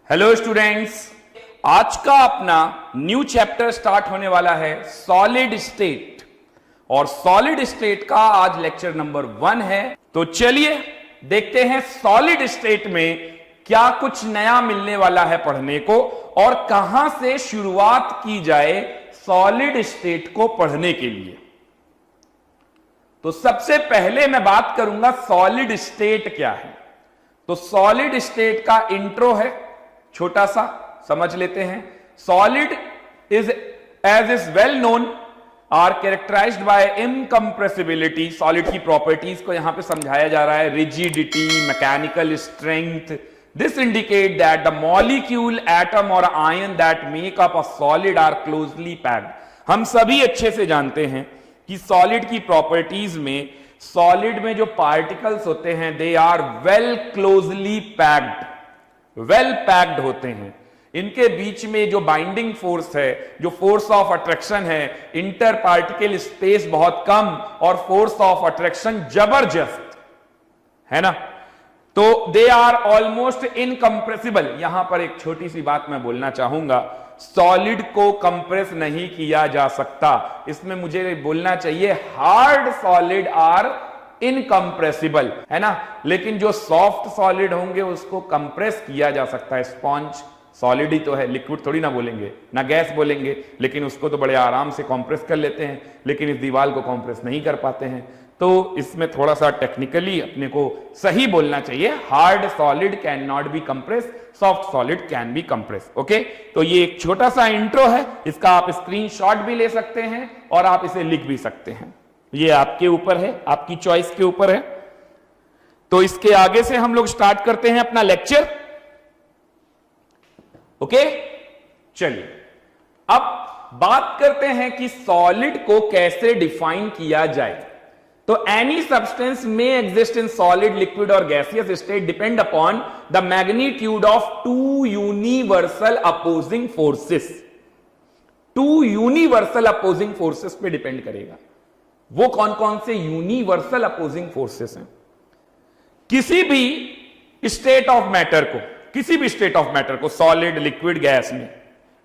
Hello students, आज का अपना न्यू चैप्टर स्टार्ट होने वाला है सॉलिड स्टेट, और सॉलिड स्टेट का आज लेक्चर नंबर 1 है। तो चलिए देखते हैं सॉलिड स्टेट में क्या कुछ नया मिलने वाला है पढ़ने को, और कहां से शुरुआत की जाए सॉलिड स्टेट को पढ़ने के लिए। तो सबसे पहले मैं बात करूंगा सॉलिड स्टेट क्या है। तो सॉलिड स्टेट का इंट्रो है, छोटा सा समझ लेते हैं। Solid is as is well known are characterized by incompressibility. Solid की प्रॉपर्टीज को यहां पे समझाया जा रहा है, rigidity, mechanical strength. This indicate that the molecule, atom और ion that make up a solid are closely packed. हम सभी अच्छे से जानते हैं कि सॉलिड की प्रॉपर्टीज में, सॉलिड में जो पार्टिकल्स होते हैं they are well closely packed, well packed होते हैं। इनके बीच में जो बाइंडिंग फोर्स है, जो फोर्स ऑफ अट्रैक्शन है, इंटर पार्टिकल स्पेस बहुत कम और फोर्स ऑफ अट्रैक्शन जबरदस्त है ना। तो दे आर ऑलमोस्ट इनकंप्रेसिबल। यहां पर एक छोटी सी बात मैं बोलना चाहूंगा, सॉलिड को कंप्रेस नहीं किया जा सकता। इसमें मुझे बोलना चाहिए हार्ड सॉलिड आर इनकंप्रेसिबल, है ना। लेकिन जो सॉफ्ट सॉलिड होंगे उसको कंप्रेस किया जा सकता है। स्पॉन्ज सॉलिड ही तो है, लिक्विड थोड़ी ना बोलेंगे, ना गैस बोलेंगे, लेकिन उसको तो बड़े आराम से कंप्रेस कर लेते हैं, लेकिन इस दीवार को कंप्रेस नहीं कर पाते हैं। तो इसमें थोड़ा सा टेक्निकली अपने को सही बोलना चाहिए, hard solid can not be compress, soft solid can be compress. Okay, तो ये एक छोटा सा इंट्रो है, इसका आप स्क्रीनशॉट भी ले सकते हैं और आप इसे लिख भी सकते हैं। ये आपके ऊपर है, आपकी चॉइस के ऊपर है। तो इसके आगे से हम लोग स्टार्ट करते हैं अपना लेक्चर। ओके, चलिए अब बात करते हैं कि सॉलिड को कैसे डिफाइन किया जाए। तो एनी सब्सटेंस में एग्जिस्ट इन सॉलिड, लिक्विड और gaseous state depend upon the magnitude of two universal opposing forces. Two universal opposing forces पे डिपेंड करेगा। वो कौन कौन से यूनिवर्सल अपोजिंग फोर्सेस हैं? किसी भी स्टेट ऑफ मैटर को, किसी भी स्टेट ऑफ मैटर को सॉलिड, लिक्विड, गैस में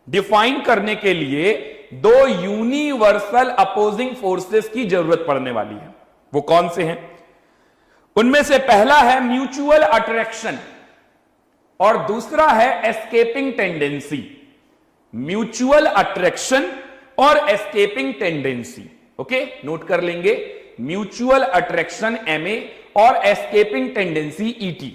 डिफाइन करने के लिए दो यूनिवर्सल अपोजिंग फोर्सेस की जरूरत पड़ने वाली है। वो कौन से हैं? उनमें से पहला है म्यूचुअल अट्रैक्शन और दूसरा है एस्केपिंग टेंडेंसी। म्यूचुअल अट्रैक्शन और एस्केपिंग टेंडेंसी, ओके, नोट कर लेंगे। म्यूचुअल अट्रैक्शन MA और एस्केपिंग टेंडेंसी ET।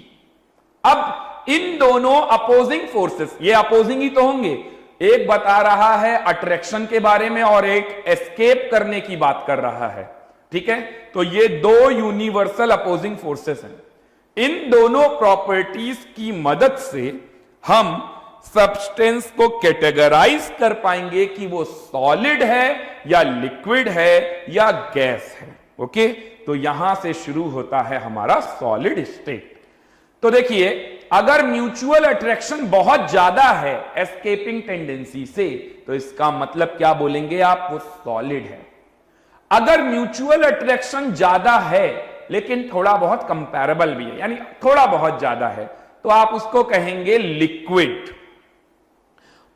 अब इन दोनों अपोजिंग फोर्सेस, ये अपोजिंग ही तो होंगे, एक बता रहा है अट्रैक्शन के बारे में और एक एस्केप करने की बात कर रहा है, ठीक है। तो ये दो यूनिवर्सल अपोजिंग फोर्सेस हैं। इन दोनों प्रॉपर्टीज की मदद से हम सब्सटेंस को कैटेगराइज कर पाएंगे कि वो सॉलिड है या लिक्विड है या गैस है। ओके, तो यहां से शुरू होता है हमारा सॉलिड स्टेट। तो देखिए, अगर म्यूचुअल अट्रैक्शन बहुत ज्यादा है एस्केपिंग टेंडेंसी से, तो इसका मतलब क्या बोलेंगे आप? वो सॉलिड है। अगर म्यूचुअल अट्रैक्शन ज्यादा है लेकिन थोड़ा बहुत कंपैरेबल भी है, यानी थोड़ा बहुत ज्यादा है, तो आप उसको कहेंगे लिक्विड।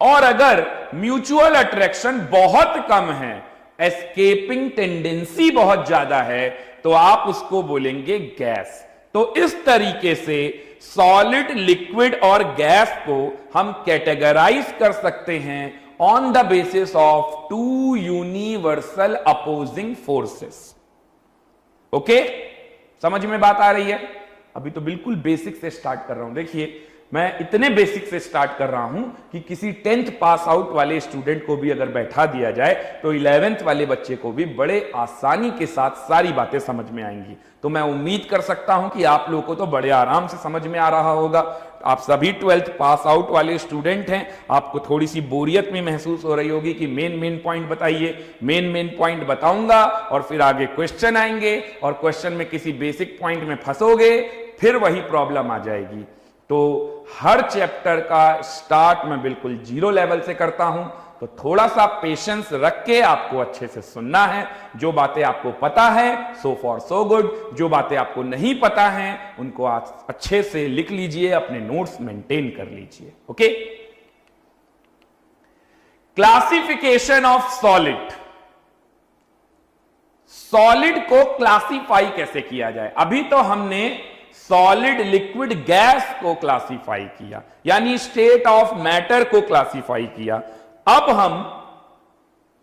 और अगर म्यूचुअल अट्रैक्शन बहुत कम है, एस्केपिंग टेंडेंसी बहुत ज्यादा है, तो आप उसको बोलेंगे गैस। तो इस तरीके से सॉलिड, लिक्विड और गैस को हम कैटेगराइज कर सकते हैं on the basis of two universal opposing forces. Okay, समझ में बात आ रही है? अभी तो बिल्कुल बेसिक से स्टार्ट कर रहा हूं। देखिए, मैं इतने बेसिक से स्टार्ट कर रहा हूं कि किसी 10th पास आउट वाले स्टूडेंट को भी अगर बैठा दिया जाए तो 11th वाले बच्चे को भी बड़े आसानी के साथ सारी बातें समझ में आएंगी। तो मैं उम्मीद कर सकता हूं कि आप लोगों को तो बड़े आराम से समझ में आ रहा होगा। आप सभी 12th पास आउट वाले स्टूडेंट हैं, आपको थोड़ी सी बोरियत में महसूस हो रही होगी कि मेन पॉइंट बताइए। मेन पॉइंट बताऊंगा और फिर आगे क्वेश्चन आएंगे और क्वेश्चन में किसी बेसिक पॉइंट में फंसोगे, फिर वही प्रॉब्लम आ जाएगी। तो हर चैप्टर का स्टार्ट मैं बिल्कुल 0 लेवल से करता हूं, तो थोड़ा सा पेशेंस रख के आपको अच्छे से सुनना है। जो बातें आपको पता है सो फॉर सो गुड, जो बातें आपको नहीं पता हैं उनको आज अच्छे से लिख लीजिए, अपने नोट्स मेंटेन कर लीजिए। Okay, classification of solid. Solid को क्लासिफाई कैसे किया जाए? अभी तो हमने सॉलिड, लिक्विड, गैस को क्लासिफाई किया, यानी स्टेट ऑफ मैटर को क्लासिफाई किया। अब हम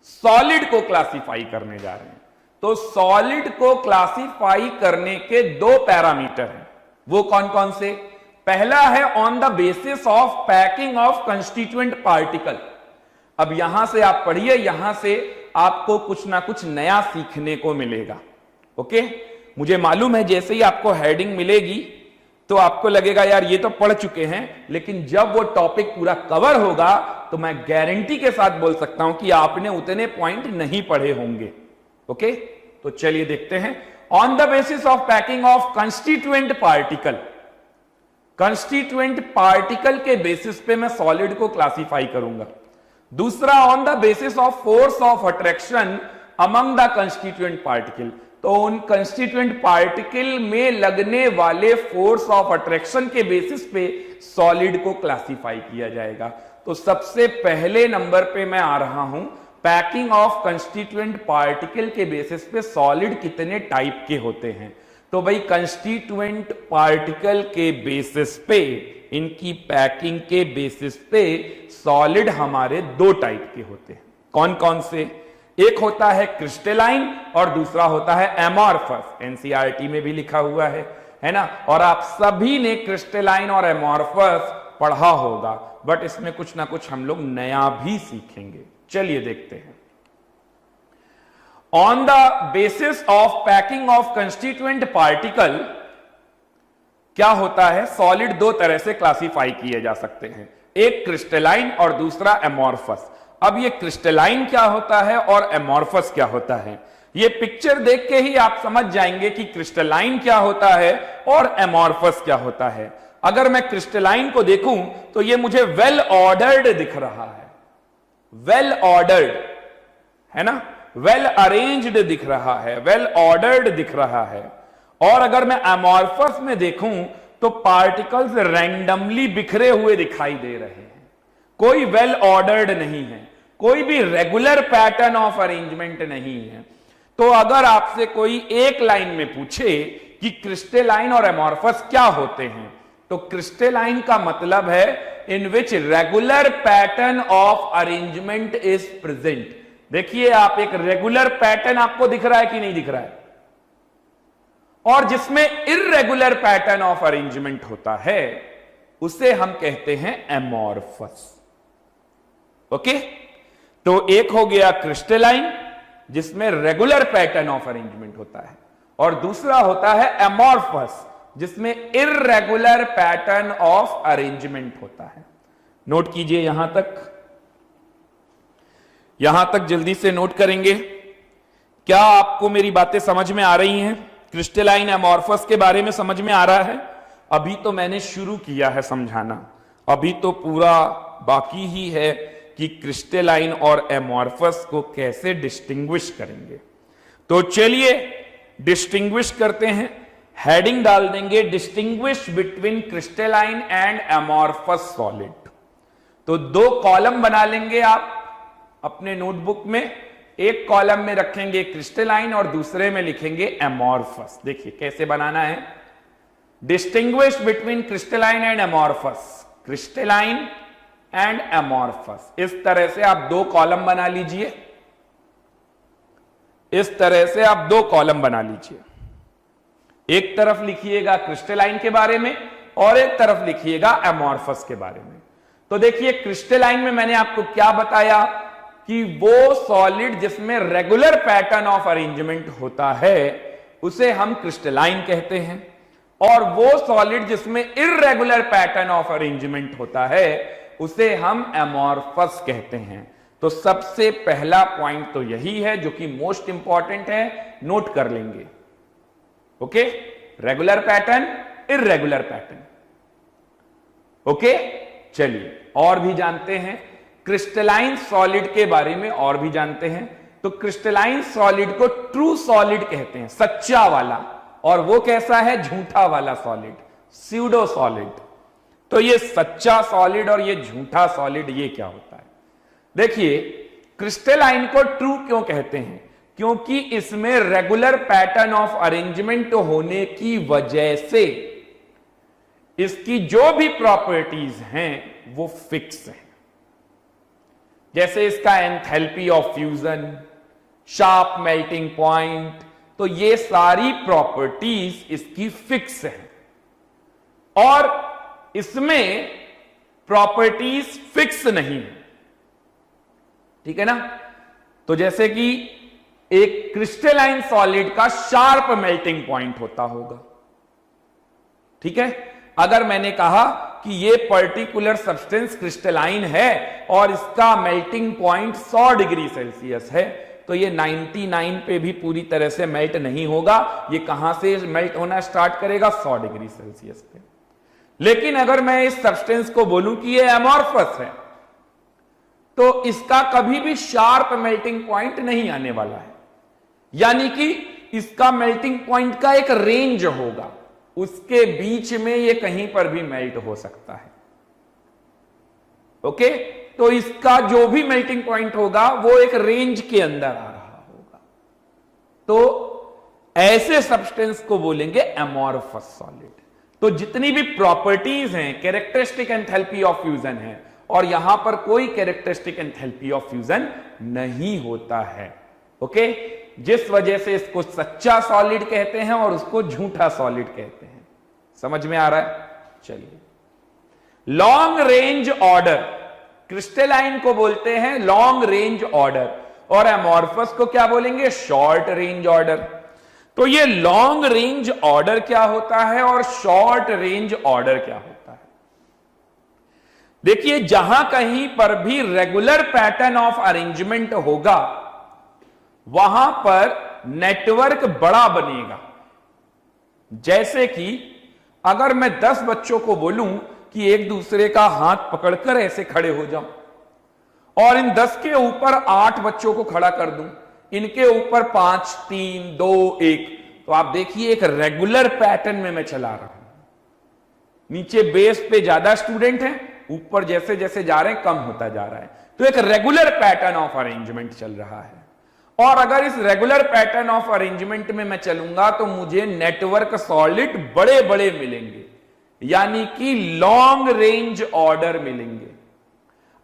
सॉलिड को क्लासिफाई करने जा रहे हैं। तो सॉलिड को क्लासिफाई करने के दो पैरामीटर हैं, वो कौन कौन से? पहला है on the basis of packing of constituent particle. अब यहां से आप पढ़िए, यहां से आपको कुछ ना कुछ नया सीखने को मिलेगा। ओके, मुझे मालूम है जैसे ही आपको हेडिंग मिलेगी तो आपको लगेगा यार ये तो पढ़ चुके हैं, लेकिन जब वो टॉपिक पूरा कवर होगा तो मैं गारंटी के साथ बोल सकता हूं कि आपने उतने पॉइंट नहीं पढ़े होंगे। ओके, तो चलिए देखते हैं। On the basis of packing of constituent particle, constituent particle के बेसिस पे मैं सॉलिड को क्लासिफाई करूंगा। दूसरा, on the basis of force of attraction among the constituent particle, तो उन कंस्टिट्यूएंट पार्टिकल में लगने वाले फोर्स ऑफ अट्रैक्शन के बेसिस पे सॉलिड को क्लासिफाई किया जाएगा। तो सबसे पहले नंबर पे मैं आ रहा हूं, पैकिंग ऑफ कंस्टिट्यूएंट पार्टिकल के बेसिस पे सॉलिड कितने टाइप के होते हैं। तो भाई कंस्टिट्यूएंट पार्टिकल के बेसिस पे, इनकी पैकिंग के बेसिस पे सॉलिड हमारे दो टाइप के होते हैं। कौन कौन से? एक होता है क्रिस्टलाइन और दूसरा होता है एमॉर्फस। एनसीईआरटी में भी लिखा हुआ है ना, और आप सभी ने क्रिस्टलाइन और एमॉर्फस पढ़ा होगा, बट इसमें कुछ ना कुछ हम लोग नया भी सीखेंगे। चलिए देखते हैं। On the basis of packing of constituent particle क्या होता है? सॉलिड दो तरह से क्लासिफाई किए जा सकते हैं, एक क्रिस्टलाइन और दूसरा एमॉर्फस। अब ये क्रिस्टलाइन क्या होता है और एमॉर्फस क्या होता है, ये पिक्चर देख के ही आप समझ जाएंगे कि क्रिस्टलाइन क्या होता है और एमॉर्फस क्या होता है। अगर मैं क्रिस्टलाइन को देखूं तो ये मुझे वेल ऑर्डर्ड दिख रहा है, वेल ऑर्डर्ड है ना, वेल अरेंज्ड दिख रहा है, वेल ऑर्डर्ड दिख रहा है। और अगर मैं एमॉर्फस में देखूं तो पार्टिकल्स रैंडमली बिखरे हुए दिखाई दे रहे हैं, कोई वेल ऑर्डर्ड नहीं है, कोई भी रेगुलर पैटर्न ऑफ अरेंजमेंट नहीं है। तो अगर आपसे कोई एक लाइन में पूछे कि क्रिस्टलाइन और एमॉर्फस क्या होते हैं, तो क्रिस्टलाइन का मतलब है in which regular pattern of arrangement is present. देखिए, आप एक रेगुलर पैटर्न आपको दिख रहा है कि नहीं दिख रहा है, और जिसमें इर्रेगुलर पैटर्न ऑफ अरेंजमेंट होता है उसे हम कहते हैं एमॉर्फस। ओके, तो एक हो गया क्रिस्टलाइन जिसमें रेगुलर पैटर्न ऑफ अरेंजमेंट होता है, और दूसरा होता है एमॉर्फस जिसमें इर्रेगुलर पैटर्न ऑफ अरेंजमेंट होता है। नोट कीजिए यहां तक जल्दी से नोट करेंगे। क्या आपको मेरी बातें समझ में आ रही हैं? क्रिस्टलाइन एमॉर्फस के बारे में समझ में आ रहा है? अभी तो मैंने शुरू किया है समझाना, अभी तो पूरा बाकी ही है कि क्रिस्टलाइन और एमॉर्फस को कैसे डिस्टिंग्विश करेंगे। तो चलिए डिस्टिंग्विश करते हैं। हेडिंग डाल देंगे distinguish between crystalline and amorphous solid. तो दो कॉलम बना लेंगे आप अपने नोटबुक में, एक कॉलम में रखेंगे क्रिस्टलाइन और दूसरे में लिखेंगे एमॉर्फस। देखिए कैसे बनाना है, distinguish between crystalline and amorphous, crystalline and amorphous. इस तरह से आप दो कॉलम बना लीजिए, इस तरह से आप दो कॉलम बना लीजिए। एक तरफ लिखिएगा क्रिस्टलाइन के बारे में और एक तरफ लिखिएगा एमॉर्फस के बारे में। तो देखिए क्रिस्टलाइन में मैंने आपको क्या बताया कि वो सॉलिड जिसमें रेगुलर पैटर्न ऑफ अरेंजमेंट होता है उसे हम क्रिस्टलाइन कहते हैं, और वो सॉलिड जिसमें इर्रेगुलर पैटर्न ऑफ अरेंजमेंट होता है उसे हम एमॉर्फस कहते हैं। तो सबसे पहला पॉइंट तो यही है जो कि मोस्ट इंपॉर्टेंट है, नोट कर लेंगे। Okay, regular pattern, irregular pattern. Okay, चलिए और भी जानते हैं क्रिस्टलाइन सॉलिड के बारे में और भी जानते हैं। तो क्रिस्टलाइन सॉलिड को ट्रू सॉलिड कहते हैं, सच्चा वाला, और वो कैसा है? झूठा वाला सॉलिड, स्यूडो सॉलिड। तो ये सच्चा सॉलिड और ये झूठा सॉलिड, ये क्या होता है? देखिए, क्रिस्टलाइन को ट्रू क्यों कहते हैं? क्योंकि इसमें रेगुलर पैटर्न ऑफ अरेंजमेंट होने की वजह से इसकी जो भी प्रॉपर्टीज हैं वो फिक्स हैं। जैसे इसका enthalpy of fusion, sharp melting point, तो ये सारी प्रॉपर्टीज इसकी फिक्स हैं। और इसमें प्रॉपर्टीज फिक्स नहीं है, ठीक है ना? तो जैसे कि एक क्रिस्टलाइन सॉलिड का शार्प मेल्टिंग पॉइंट होता होगा, ठीक है? अगर मैंने कहा कि ये पर्टिकुलर सब्सटेंस क्रिस्टलाइन है और इसका मेल्टिंग पॉइंट 100 डिग्री सेल्सियस है, तो ये 99 पे भी पूरी तरह से मेल्ट नहीं होगा। ये कहां से मेल्ट होना स्टार्ट करेगा? 100 डिग्री सेल्सियस पे। लेकिन अगर मैं इस सब्सटेंस को बोलूं कि ये एमॉर्फस है, तो इसका कभी भी शार्प मेल्टिंग पॉइंट नहीं आने वाला है, यानी कि इसका मेल्टिंग पॉइंट का एक रेंज होगा, उसके बीच में ये कहीं पर भी मेल्ट हो सकता है। ओके, तो इसका जो भी मेल्टिंग पॉइंट होगा वो एक रेंज के अंदर आ रहा होगा। तो ऐसे सब्सटेंस को बोलेंगे एमॉर्फस सॉलिड। तो जितनी भी प्रॉपर्टीज हैं, कैरेक्टरिस्टिक एंथैल्पी ऑफ फ्यूजन है, और यहां पर कोई कैरेक्टरिस्टिक एंथैल्पी ऑफ फ्यूजन नहीं होता है। ओके, जिस वजह से इसको सच्चा सॉलिड कहते हैं और उसको झूठा सॉलिड कहते हैं। समझ में आ रहा है? चलिए, लॉन्ग रेंज ऑर्डर, क्रिस्टलाइन को बोलते हैं लॉन्ग रेंज ऑर्डर, और एमॉर्फस को क्या बोलेंगे? Short range order. तो ये लॉन्ग रेंज ऑर्डर क्या होता है और शॉर्ट रेंज ऑर्डर क्या होता है? देखिए, जहां कहीं पर भी रेगुलर पैटर्न ऑफ अरेंजमेंट होगा, वहां पर नेटवर्क बड़ा बनेगा। जैसे कि अगर मैं 10 बच्चों को बोलूं कि एक दूसरे का हाथ पकड़कर ऐसे खड़े हो जाओ, और इन 10 के ऊपर 8 बच्चों को खड़ा कर दूं, इनके ऊपर 5, 3, 2, 1, तो आप देखिए एक रेगुलर पैटर्न में मैं चला रहा हूं। नीचे बेस पे ज्यादा स्टूडेंट हैं, ऊपर जैसे जैसे जा रहे हैं कम होता जा रहा है। तो एक रेगुलर पैटर्न ऑफ अरेंजमेंट चल रहा है। और अगर इस रेगुलर पैटर्न ऑफ अरेंजमेंट में मैं चलूंगा तो मुझे नेटवर्क सॉलिड बड़े बड़े मिलेंगे, यानी कि लॉन्ग रेंज ऑर्डर मिलेंगे।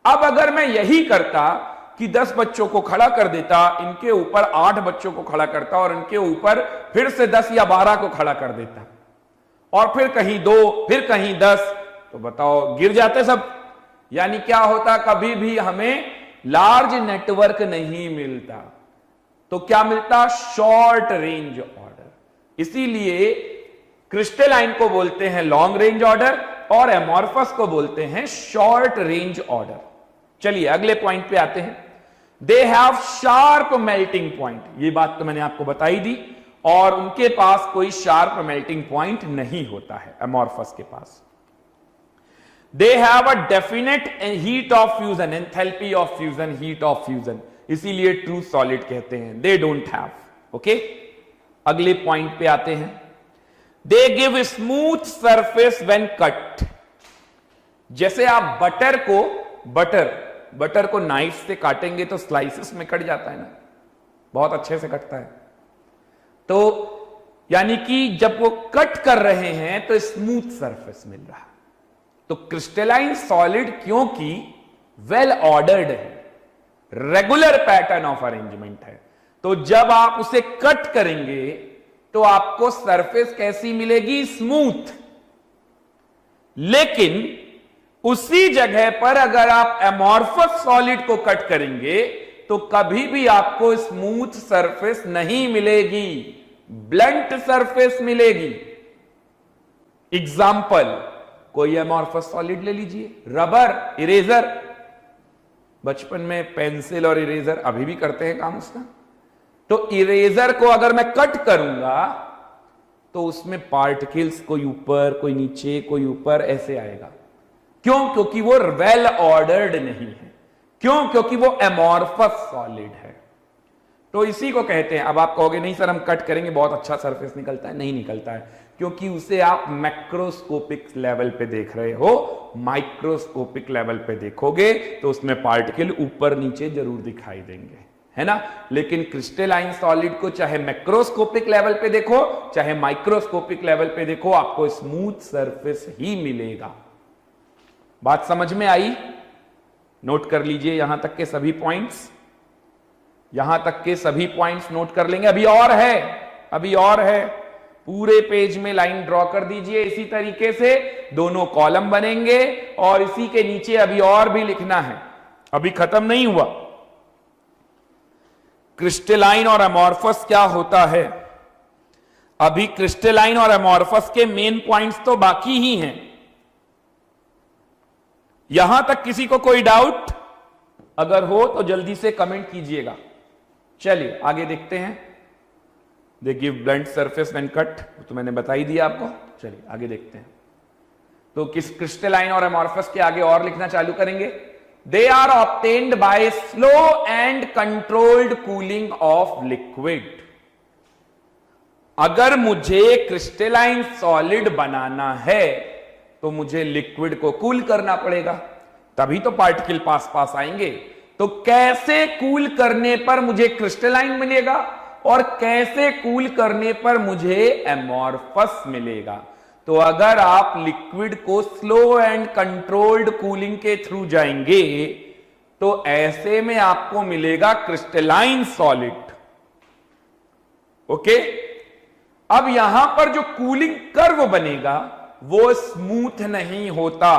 अब अगर मैं यही करता कि 10 बच्चों को खड़ा कर देता, इनके ऊपर 8 बच्चों को खड़ा करता, और इनके ऊपर फिर से 10 या 12 को खड़ा कर देता, और फिर कहीं 2, फिर कहीं 10, तो बताओ गिर जाते सब। यानी क्या होता? कभी भी हमें लार्ज नेटवर्क नहीं मिलता। तो क्या मिलता? Short range order. इसीलिए क्रिस्टलाइन को बोलते हैं लॉन्ग रेंज ऑर्डर और एमॉर्फस को बोलते हैं शॉर्ट रेंज ऑर्डर। चलिए अगले पॉइंट पे आते हैं। They have sharp melting point, ये बात तो मैंने आपको बताई दी, और उनके पास कोई शार्प मेल्टिंग पॉइंट नहीं होता है एमॉर्फस के पास। They have a definite heat of fusion, enthalpy of fusion, heat of fusion, इसीलिए ट्रू सॉलिड कहते हैं। They don't have. ओके, अगले पॉइंट पे आते हैं। They give smooth surface when cut. जैसे आप बटर को नाइफ से काटेंगे तो स्लाइसेस में कट जाता है ना, बहुत अच्छे से कटता है। तो यानी कि जब वो कट कर रहे हैं तो स्मूथ सरफेस मिल रहा है। तो क्रिस्टलाइन सॉलिड क्योंकि वेल ऑर्डर्ड है, रेगुलर पैटर्न ऑफ अरेंजमेंट है, तो जब आप उसे कट करेंगे तो आपको सरफेस कैसी मिलेगी? स्मूथ। लेकिन उसी जगह पर अगर आप एमॉर्फस सॉलिड को कट करेंगे तो कभी भी आपको स्मूथ सरफेस नहीं मिलेगी, ब्लंट सरफेस मिलेगी। एग्जाम्पल, कोई एमॉर्फस सॉलिड ले लीजिए, रबर, इरेजर। बचपन में पेंसिल और इरेजर अभी भी करते हैं काम उसका। तो इरेजर को अगर मैं कट करूंगा तो उसमें पार्टिकल्स कोई ऊपर, कोई नीचे, कोई ऊपर, ऐसे आएगा। क्यों? क्योंकि वो वेल ऑर्डर्ड नहीं है। क्यों? क्योंकि वो एमॉर्फस सॉलिड है। तो इसी को कहते हैं, अब आप कहोगे नहीं सर हम कट करेंगे बहुत अच्छा सरफेस निकलता है, नहीं निकलता है, क्योंकि उसे आप मैक्रोस्कोपिक लेवल पे देख रहे हो। माइक्रोस्कोपिक लेवल पे देखोगे तो उसमें पार्टिकल ऊपर नीचे जरूर दिखाई देंगे, है ना। लेकिन क्रिस्टलाइन सॉलिड को चाहे मैक्रोस्कोपिक लेवल पे देखो चाहे माइक्रोस्कोपिक लेवल पे देखो, आपको स्मूथ सरफेस ही मिलेगा। बात समझ में आई? नोट कर लीजिए यहां तक के सभी पॉइंट्स, यहां तक के सभी पॉइंट्स नोट कर लेंगे। अभी और है, अभी और है, पूरे पेज में लाइन ड्रॉ कर दीजिए। इसी तरीके से दोनों कॉलम बनेंगे और इसी के नीचे अभी और भी लिखना है, अभी खत्म नहीं हुआ। क्रिस्टलाइन और अमॉर्फस क्या होता है? अभी क्रिस्टलाइन और अमॉर्फस के मेन पॉइंट्स तो बाकी ही हैं। यहां तक किसी को कोई डाउट अगर हो तो जल्दी से कमेंट कीजिएगा। चलिए आगे देखते हैं। They give blunt surface when cut, तो मैंने बता ही दिया आपको। चलिए आगे देखते हैं। तो किस क्रिस्टलाइन और अमॉर्फस के आगे और लिखना चालू करेंगे। They are obtained by slow and controlled cooling of liquid. अगर मुझे क्रिस्टलाइन सॉलिड बनाना है तो मुझे लिक्विड को कूल करना पड़ेगा, तभी तो पार्टिकल पास पास आएंगे। तो कैसे कूल करने पर मुझे क्रिस्टलाइन मिलेगा और कैसे कूल करने पर मुझे एमॉर्फस मिलेगा? तो अगर आप लिक्विड को स्लो एंड कंट्रोल्ड कूलिंग के थ्रू जाएंगे तो ऐसे में आपको मिलेगा क्रिस्टलाइन सॉलिड। ओके, अब यहां पर जो कूलिंग कर्व बनेगा वो स्मूथ नहीं होता।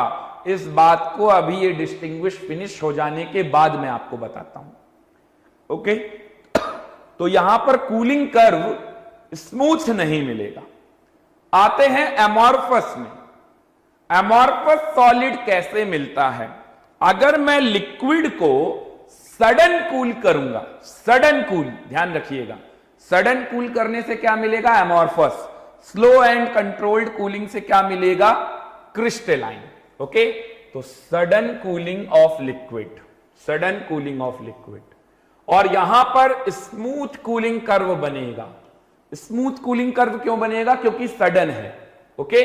इस बात को अभी ये डिस्टिंग्विश फिनिश हो जाने के बाद मैं आपको बताता हूं। ओके, तो यहां पर कूलिंग कर्व स्मूथ नहीं मिलेगा। आते हैं एमॉर्फस में। एमॉर्फस सॉलिड कैसे मिलता है? अगर मैं लिक्विड को सडन कूल करूंगा, सडन कूल, ध्यान रखिएगा, सडन कूल करने से क्या मिलेगा? Amorphous. Slow and controlled cooling से क्या मिलेगा? क्रिस्टलाइन। ओके, तो sudden cooling of liquid, sudden cooling of liquid, और यहां पर स्मूथ कूलिंग कर्व बनेगा। स्मूथ कूलिंग कर्व क्यों बनेगा? क्योंकि सडन है। ओके,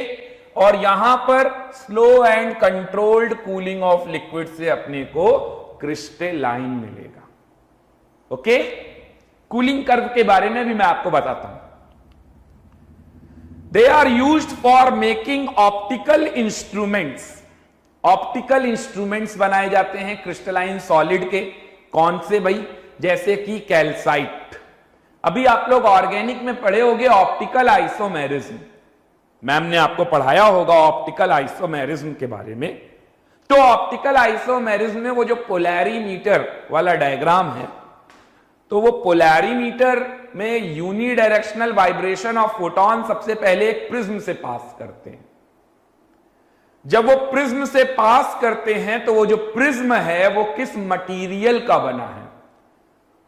और यहां पर slow and controlled cooling of liquid से अपने को क्रिस्टलाइन मिलेगा। ओके, कूलिंग कर्व के बारे में भी मैं आपको बताता हूं। They are used for making optical instruments. Optical instruments बनाए जाते हैं क्रिस्टलाइन सॉलिड के। कौन से भाई? जैसे कि कैल्साइट। अभी आप लोग ऑर्गेनिक में पढ़े होंगे ऑप्टिकल आइसोमेरिज्म, मैम ने आपको पढ़ाया होगा ऑप्टिकल आइसोमेरिज्म के बारे में। तो ऑप्टिकल आइसोमेरिज्म में वो जो पोलैरीमीटर वाला डायग्राम है, तो वो पोलैरीमीटर में यूनिडायरेक्शनल वाइब्रेशन ऑफ फोटॉन सबसे पहले एक प्रिज्म से पास करते हैं। जब वो प्रिज्म से पास करते हैं तो वो जो प्रिज्म है वो किस मटेरियल का बना है?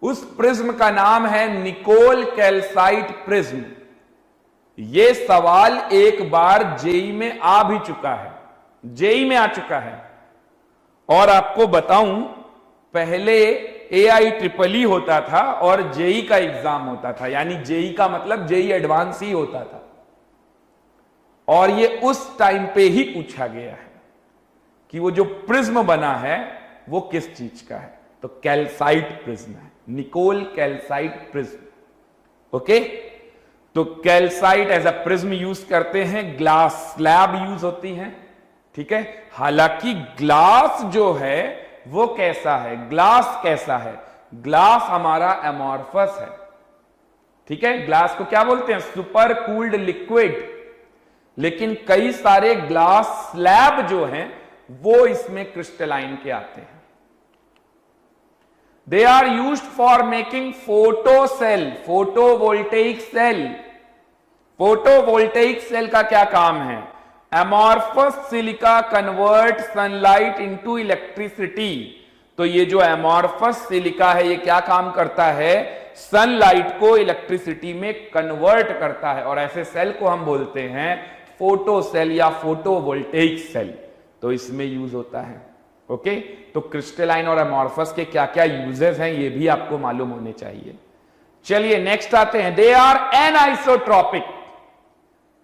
उस प्रिज्म का नाम है निकोल कैल्साइट प्रिज्म। ये सवाल एक बार जेई में आ भी चुका है, जेई में आ चुका है। और आपको बताऊं, पहले AIEEE होता था और जेई का एग्जाम होता था, यानी जेई का मतलब जेई एडवांस ही होता था। और ये उस टाइम पे ही पूछा गया है कि वो जो प्रिज्म बना है वो किस चीज का है? तो कैल्साइट प्रिज्म है, निकोल कैल्साइट प्रिज्म। ओके, तो calcite as a prism use करते हैं, ग्लास स्लैब यूज होती है। ठीक है, हालांकि ग्लास जो है वो कैसा है? ग्लास कैसा है? ग्लास हमारा एमॉर्फस है। ठीक है, ग्लास को क्या बोलते हैं? Super cooled liquid. लेकिन कई सारे ग्लास स्लैब जो हैं वो इसमें क्रिस्टलाइन के आते हैं। They are used for making photo cell, photovoltaic cell. Photovoltaic cell का क्या काम है? Amorphous silica convert sunlight into electricity. तो ये जो एमॉर्फस सिलिका है ये क्या काम करता है? सनलाइट को इलेक्ट्रिसिटी में कन्वर्ट करता है, और ऐसे सेल को हम बोलते हैं फोटो सेल या फोटोवोल्टेइक सेल। तो इसमें यूज होता है। ओके, तो क्रिस्टलाइन और अमॉर्फस के क्या क्या यूजेस हैं ये भी आपको मालूम होने चाहिए। चलिए नेक्स्ट आते हैं, दे आर एनआइसोट्रॉपिक।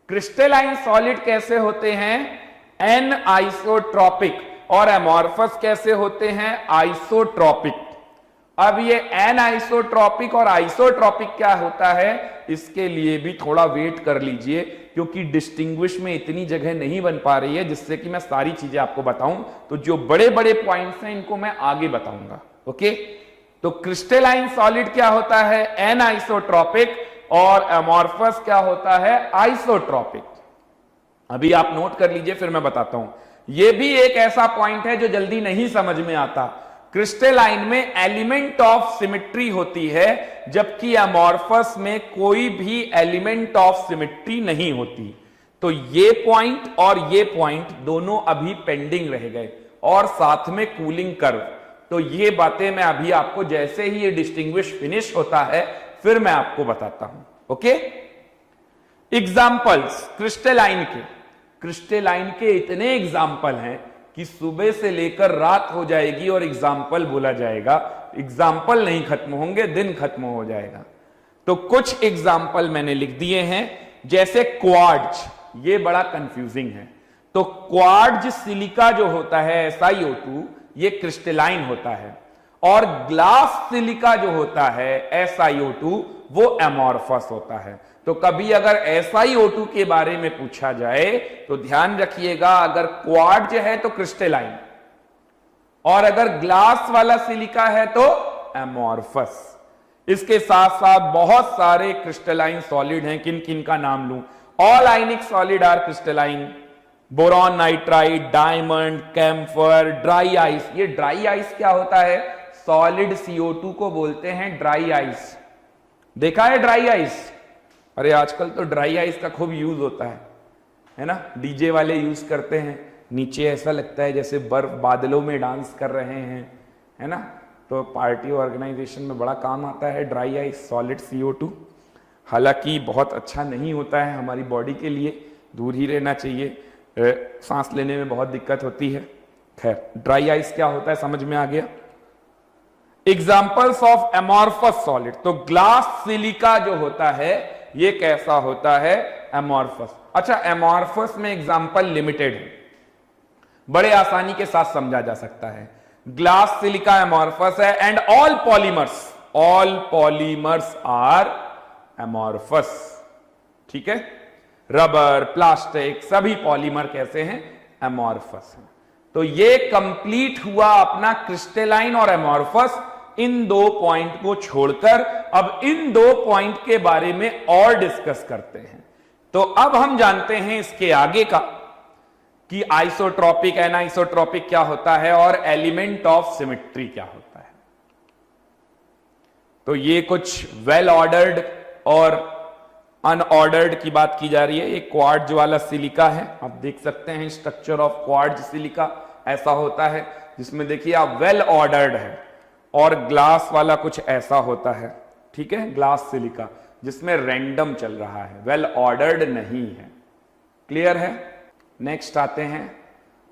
क्रिस्टलाइन सॉलिड कैसे होते हैं? एनआइसोट्रॉपिक। और अमॉर्फस कैसे होते हैं? आइसोट्रॉपिक। अब ये एनआइसोट्रॉपिक और आइसोट्रॉपिक क्या होता है, इसके लिए भी थोड़ा वेट कर लीजिए, क्योंकि डिस्टिंग्विश में इतनी जगह नहीं बन पा रही है जिससे कि मैं सारी चीजें आपको बताऊं। तो जो बड़े बड़े पॉइंट्स हैं इनको मैं आगे बताऊंगा। ओके, तो क्रिस्टलाइन सॉलिड क्या होता है? एनआइसोट्रॉपिक। और अमॉर्फस क्या होता है? आइसोट्रॉपिक। अभी आप नोट कर लीजिए, फिर मैं बताता हूं। यह भी एक ऐसा पॉइंट है जो जल्दी नहीं समझ में आता। क्रिस्टलाइन में एलिमेंट ऑफ सिमेट्री होती है, जबकि अमॉर्फस में कोई भी एलिमेंट ऑफ सिमेट्री नहीं होती। तो ये पॉइंट और ये पॉइंट दोनों अभी पेंडिंग रह गए, और साथ में कूलिंग कर्व। तो ये बातें मैं अभी आपको जैसे ही ये डिस्टिंग्विश फिनिश होता है फिर मैं आपको बताता हूं। ओके, एग्जाम्पल्स क्रिस्टलाइन के इतने एग्जाम्पल हैं कि सुबह से लेकर रात हो जाएगी और एग्जाम्पल बोला जाएगा, एग्जाम्पल नहीं खत्म होंगे, दिन खत्म हो जाएगा। तो कुछ एग्जाम्पल मैंने लिख दिए हैं, जैसे क्वार्ट्ज, ये बड़ा कंफ्यूजिंग है। तो क्वार्ट्ज सिलिका जो होता है SiO2, ये क्रिस्टलाइन होता है, और ग्लास सिलिका जो होता है SiO2, वो अमॉर्फस होता है। तो कभी अगर SiO2 के बारे में पूछा जाए तो ध्यान रखिएगा, अगर क्वार्ट्ज है तो क्रिस्टलाइन, और अगर ग्लास वाला सिलिका है तो अमॉर्फस। इसके साथ साथ बहुत सारे क्रिस्टलाइन सॉलिड हैं, किन किन का नाम लूं? All ionic solid are crystalline, boron nitride, diamond, camphor, dry ice. ये ड्राई आइस क्या होता है? सॉलिड CO2 को बोलते हैं ड्राई आइस। देखा है ड्राई आइस? अरे आजकल तो ड्राई आइस का खूब यूज होता है ना? डीजे वाले यूज करते हैं, नीचे ऐसा लगता है जैसे बर्फ बादलों में डांस कर रहे हैं, है ना? तो पार्टी ऑर्गेनाइजेशन में बड़ा काम आता है ड्राई आइस, सॉलिड CO2। हालांकि बहुत अच्छा नहीं होता है हमारी बॉडी के लिए, दूर ही रहना चाहिए, सांस लेने में बहुत दिक्कत होती है। खैर, ड्राई आइस क्या होता है समझ में आ गया। एग्जाम्पल्स ऑफ अमॉर्फस सॉलिड, तो ग्लास सिलिका जो होता है ये कैसा होता है? अमॉर्फस। अच्छा, अमॉर्फस में एग्जाम्पल लिमिटेड है, बड़े आसानी के साथ समझा जा सकता है। ग्लास सिलिका अमॉर्फस है, and all polymers are amorphous. ठीक है, रबर, प्लास्टिक, सभी पॉलीमर कैसे हैं? अमॉर्फस हैं। तो ये कंप्लीट हुआ अपना क्रिस्टलाइन और अमॉर्फस। इन दो पॉइंट को छोड़कर अब इन दो पॉइंट के बारे में और डिस्कस करते हैं। तो अब हम जानते हैं इसके आगे का कि आइसोट्रॉपिक, एनाइसोट्रॉपिक क्या होता है और एलिमेंट ऑफ सिमेट्री क्या होता है। तो ये कुछ वेल ऑर्डर्ड और अनऑर्डर्ड की बात की जा रही है। ये क्वार्ट्ज वाला सिलिका है, आप देख सकते हैं स्ट्रक्चर ऑफ क्वार्ट्ज सिलिका ऐसा होता है, जिसमें देखिए आप वेल ऑर्डर्ड है, और ग्लास वाला कुछ ऐसा होता है। ठीक है, ग्लास सिलिका जिसमें रैंडम चल रहा है, वेल ऑर्डर्ड नहीं है। क्लियर है? नेक्स्ट आते हैं,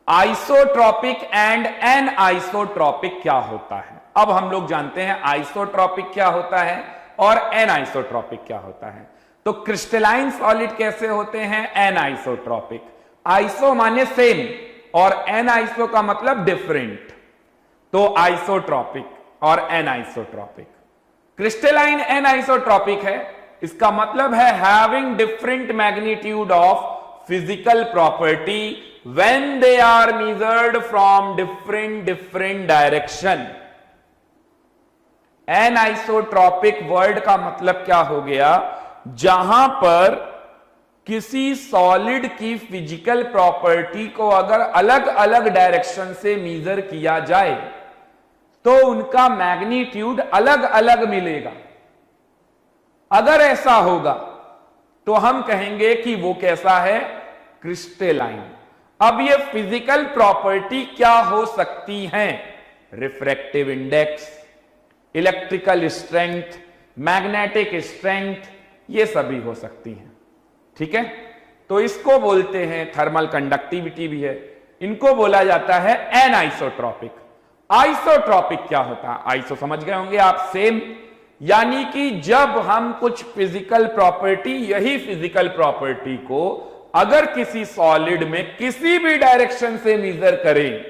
आइसोट्रॉपिक एंड एनआइसोट्रॉपिक क्या होता है। अब हम लोग जानते हैं आइसोट्रॉपिक क्या होता है और एनआइसोट्रॉपिक क्या होता है। तो क्रिस्टलाइन सॉलिड कैसे होते हैं? एनआइसोट्रॉपिक। आइसो माने सेम और एनआइसो का मतलब डिफरेंट, तो आइसोट्रॉपिक और एनआइसोट्रॉपिक। क्रिस्टलाइन एनआइसोट्रॉपिक है, इसका मतलब है having different magnitude of physical property when they are measured from different direction. Anisotropic word का मतलब क्या हो गया? जहां पर किसी सॉलिड की फिजिकल प्रॉपर्टी को अगर अलग अलग डायरेक्शन से मेजर किया जाए तो उनका मैग्नीट्यूड अलग अलग मिलेगा। अगर ऐसा होगा तो हम कहेंगे कि वो कैसा है? क्रिस्टलाइन। अब ये फिजिकल प्रॉपर्टी क्या हो सकती हैं? Refractive index, electrical strength, magnetic strength, ये सभी हो सकती हैं। ठीक है, तो इसको बोलते हैं, थर्मल कंडक्टिविटी भी है, इनको बोला जाता है एनआइसोट्रॉपिक। आइसोट्रॉपिक क्या होता है? आइसो समझ गए होंगे आप, सेम, यानी कि जब हम कुछ फिजिकल प्रॉपर्टी, यही फिजिकल प्रॉपर्टी को अगर किसी सॉलिड में किसी भी डायरेक्शन से मेजर करें,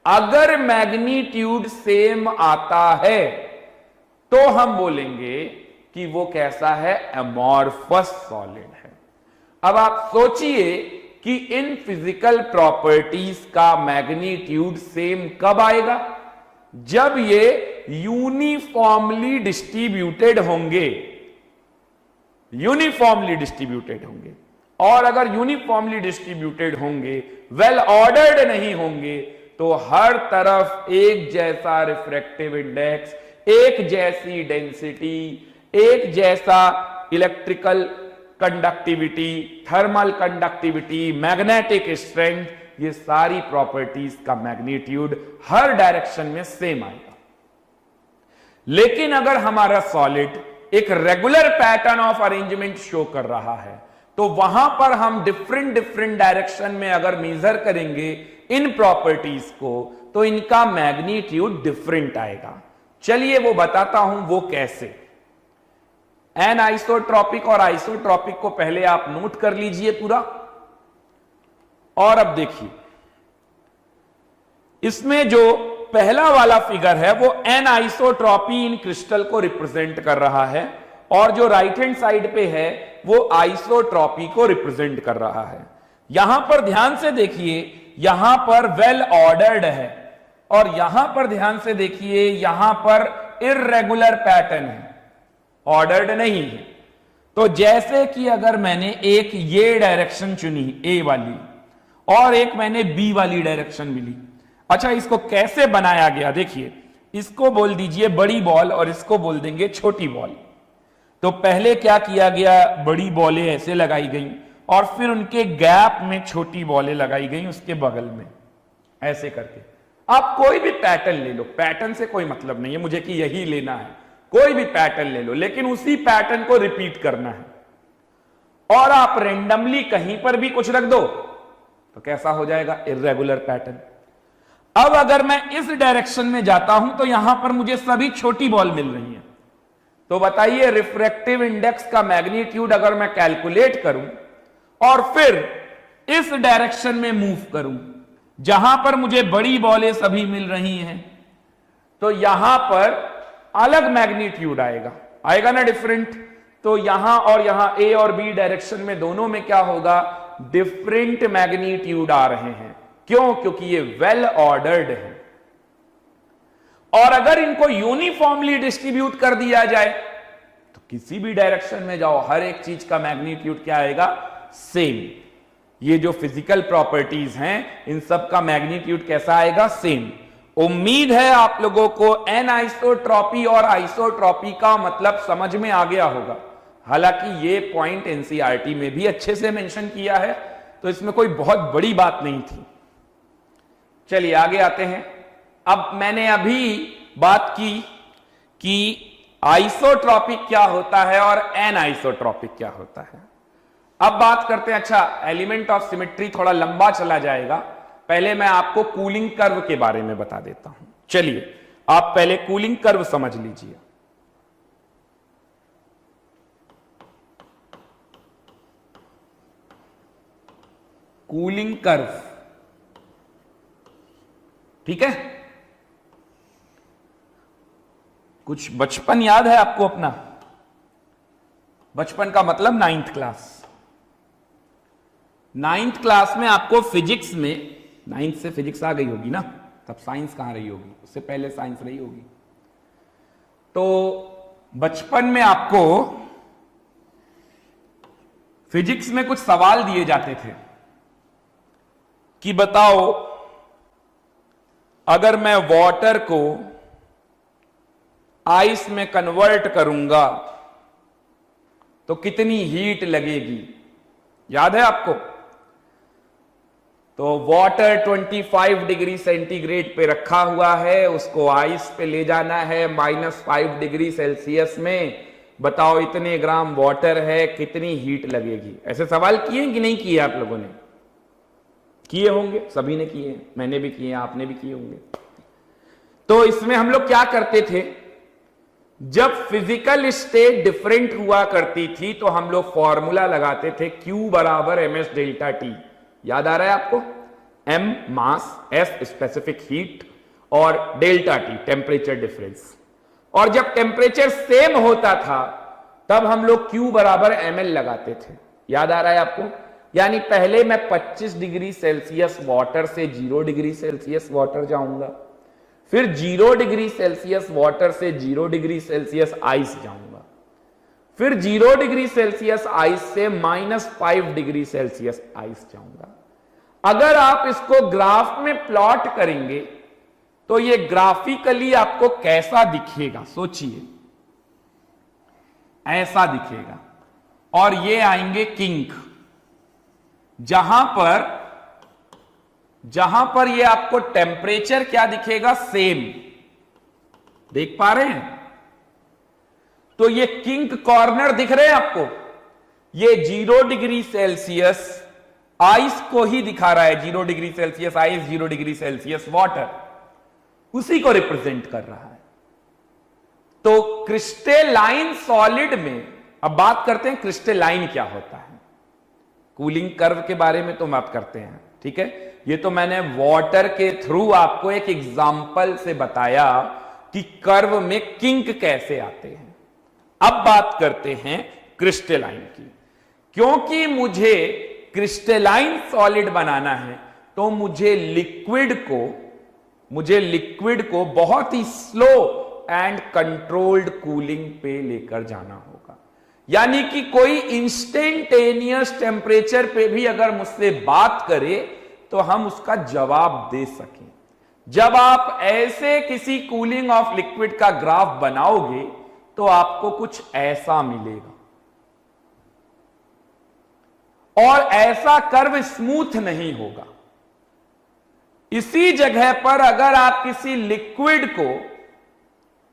अगर मैग्नीट्यूड सेम आता है तो हम बोलेंगे कि वो कैसा है? अमॉर्फस सॉलिड है। अब आप सोचिए कि इन फिजिकल प्रॉपर्टीज का मैग्नीट्यूड सेम कब आएगा? जब ये यूनिफॉर्मली डिस्ट्रीब्यूटेड होंगे, यूनिफॉर्मली डिस्ट्रीब्यूटेड होंगे। और अगर यूनिफॉर्मली डिस्ट्रीब्यूटेड होंगे, वेल ऑर्डर्ड नहीं होंगे, तो हर तरफ एक जैसा रिफ्रैक्टिव इंडेक्स, एक जैसी डेंसिटी, एक जैसा electrical conductivity, thermal conductivity, magnetic strength, ये सारी प्रॉपर्टीज का मैग्नीट्यूड हर डायरेक्शन में सेम आएगा। लेकिन अगर हमारा सॉलिड एक regular pattern of arrangement show कर रहा है, तो वहां पर हम डिफरेंट डायरेक्शन में अगर मेजर करेंगे इन प्रॉपर्टीज को, तो इनका मैग्नीट्यूड डिफरेंट आएगा। चलिए वो बताता हूं, वो कैसे। एनआइसोट्रॉपिक और आइसोट्रॉपिक को पहले आप नोट कर लीजिए पूरा। और अब देखिए, इसमें जो पहला वाला फिगर है वो एनआइसोट्रॉपी इन क्रिस्टल को रिप्रेजेंट कर रहा है, और जो राइट हैंड साइड पे है वो आइसोट्रॉपी को रिप्रेजेंट कर रहा है। यहां पर ध्यान से देखिए, यहां पर वेल ऑर्डर्ड है, और यहां पर ध्यान से देखिए, यहां पर इर्रेगुलर पैटर्न है, ऑर्डर्ड नहीं है। तो जैसे कि अगर मैंने एक ये डायरेक्शन चुनी ए वाली, और एक मैंने बी वाली डायरेक्शन मिली। अच्छा, इसको कैसे बनाया गया? देखिए, इसको बोल दीजिए बड़ी बॉल और इसको बोल देंगे छोटी बॉल। तो पहले क्या किया गया? बड़ी बॉलें ऐसे लगाई गई, और फिर उनके गैप में छोटी बॉलें लगाई गई उसके बगल में, ऐसे करके। आप कोई भी पैटर्न ले लो, पैटर्न से कोई मतलब नहीं है मुझे कि यही लेना है, कोई भी पैटर्न ले लो, लेकिन उसी पैटर्न को रिपीट करना है। और आप रेंडमली कहीं पर भी कुछ रख दो तो कैसा हो जाएगा? Irregular pattern. अब अगर मैं इस डायरेक्शन में जाता हूं तो यहां पर मुझे सभी छोटी बॉल मिल रही हैं, तो बताइए रिफ्रैक्टिव इंडेक्स का मैग्नीट्यूड अगर मैं कैलकुलेट करूं और फिर इस डायरेक्शन में मूव करूं जहां पर मुझे बड़ी बॉलें सभी मिल रही हैं, तो यहां पर अलग मैग्नीट्यूड आएगा, आएगा ना, डिफरेंट। तो यहां और यहां ए और बी डायरेक्शन में दोनों में क्या होगा? डिफरेंट मैग्नीट्यूड आ रहे हैं। क्यों? क्योंकि ये वेल ऑर्डर्ड है। और अगर इनको यूनिफॉर्मली डिस्ट्रीब्यूट कर दिया जाए तो किसी भी डायरेक्शन में जाओ, हर एक चीज का मैग्नीट्यूड क्या आएगा? सेम। ये जो फिजिकल प्रॉपर्टीज हैं, इन सब का मैग्नीट्यूड कैसा आएगा? सेम। उम्मीद है आप लोगों को एनआइसोट्रॉपी और आइसोट्रॉपी का मतलब समझ में आ गया होगा। हालांकि ये पॉइंट एनसीईआरटी में भी अच्छे से मेंशन किया है, तो इसमें कोई बहुत बड़ी बात नहीं थी। चलिए आगे आते हैं। अब मैंने अभी बात की कि आइसोट्रॉपिक क्या होता है और एनआइसोट्रॉपिक क्या होता है। अब बात करते हैं, अच्छा एलिमेंट ऑफ सिमेट्री थोड़ा लंबा चला जाएगा, पहले मैं आपको कूलिंग कर्व के बारे में बता देता हूं। चलिए आप पहले कूलिंग कर्व समझ लीजिए। कूलिंग कर्व, ठीक है। कुछ बचपन याद है आपको अपना? बचपन का मतलब 9th क्लास। 9th क्लास में आपको फिजिक्स में, 9th से फिजिक्स आ गई होगी ना, तब साइंस कहां रही होगी? उससे पहले साइंस रही होगी। तो बचपन में आपको फिजिक्स में कुछ सवाल दिए जाते थे कि बताओ अगर मैं वाटर को आइस में कन्वर्ट करूंगा तो कितनी हीट लगेगी? याद है आपको? तो वाटर 25 डिग्री सेंटीग्रेड पे रखा हुआ है, उसको आइस पे ले जाना है -5 डिग्री सेल्सियस में। बताओ इतने ग्राम वाटर है, कितनी हीट लगेगी? ऐसे सवाल किए कि नहीं किए आप लोगों ने? किए होंगे, सभी ने किए हैं, मैंने भी किए, आपने भी किए होंगे। तो इसमें हम लोग क्या करते थे, जब फिजिकल स्टेट डिफरेंट हुआ करती थी तो हम लोग फॉर्मूला लगाते थे Q बराबर ms डेल्टा T। याद आ रहा है आपको? M मास, S स्पेसिफिक हीट और डेल्टा T टेम्परेचर डिफरेंस। और जब टेम्परेचर सेम होता था तब हम लोग Q बराबर ml लगाते थे। याद आ रहा है आपको? यानी पहले मैं 25 डिग्री सेल्सियस वाटर से 0 डिग्री सेल्सियस वाटर जाऊंगा, फिर 0 डिग्री सेल्सियस वाटर से 0 डिग्री सेल्सियस आइस जाऊंगा, फिर 0 डिग्री सेल्सियस आइस से -5 डिग्री सेल्सियस आइस जाऊंगा। अगर आप इसको ग्राफ में प्लॉट करेंगे तो ये ग्राफिकली आपको कैसा दिखेगा, सोचिए। ऐसा दिखेगा। और ये आएंगे किंक, जहां पर ये आपको टेम्परेचर क्या दिखेगा, सेम। देख पा रहे हैं? तो ये किंक कॉर्नर दिख रहे हैं आपको? ये 0 डिग्री सेल्सियस आइस को ही दिखा रहा है। 0 degree Celsius ice, 0 degree Celsius water, उसी को रिप्रेजेंट कर रहा है। तो क्रिस्टलाइन सॉलिड में अब बात करते हैं क्रिस्टलाइन क्या होता है। कूलिंग कर्व के बारे में तो बात करते हैं, ठीक है। ये तो मैंने वाटर के थ्रू आपको एक एग्जाम्पल से बताया कि कर्व में किंक कैसे आते हैं। अब बात करते हैं क्रिस्टलाइन की। क्योंकि मुझे क्रिस्टलाइन सॉलिड बनाना है तो मुझे लिक्विड को बहुत ही स्लो एंड कंट्रोल्ड कूलिंग पे लेकर जाना होगा। यानी कि कोई इंस्टेंटेनियस टेम्परेचर पे भी अगर मुझसे बात करे तो हम उसका जवाब दे सकें। जब आप ऐसे किसी कूलिंग ऑफ लिक्विड का ग्राफ बनाओगे तो आपको कुछ ऐसा मिलेगा। और ऐसा कर्व स्मूथ नहीं होगा। इसी जगह पर अगर आप किसी लिक्विड को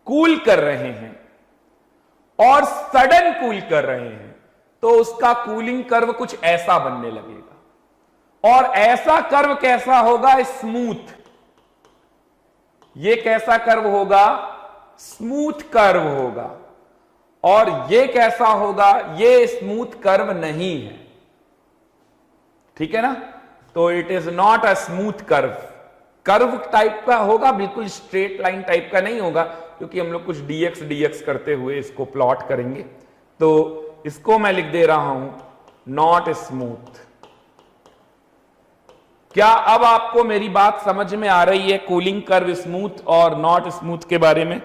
कूल कर रहे हैं और सडन कूल कर रहे हैं तो उसका कूलिंग कर्व कुछ ऐसा बनने लगेगा। और ऐसा कर्व कैसा होगा, स्मूथ। ये कैसा कर्व होगा, स्मूथ कर्व होगा। और ये कैसा होगा, ये स्मूथ कर्व नहीं है, ठीक है ना। तो it is not a smooth curve. Curve type का होगा, बिल्कुल स्ट्रेट लाइन टाइप का नहीं होगा, क्योंकि हम लोग कुछ dx करते हुए इसको प्लॉट करेंगे। तो इसको मैं लिख दे रहा हूं नॉट स्मूथ। क्या अब आपको मेरी बात समझ में आ रही है कूलिंग कर्व स्मूथ और नॉट स्मूथ के बारे में?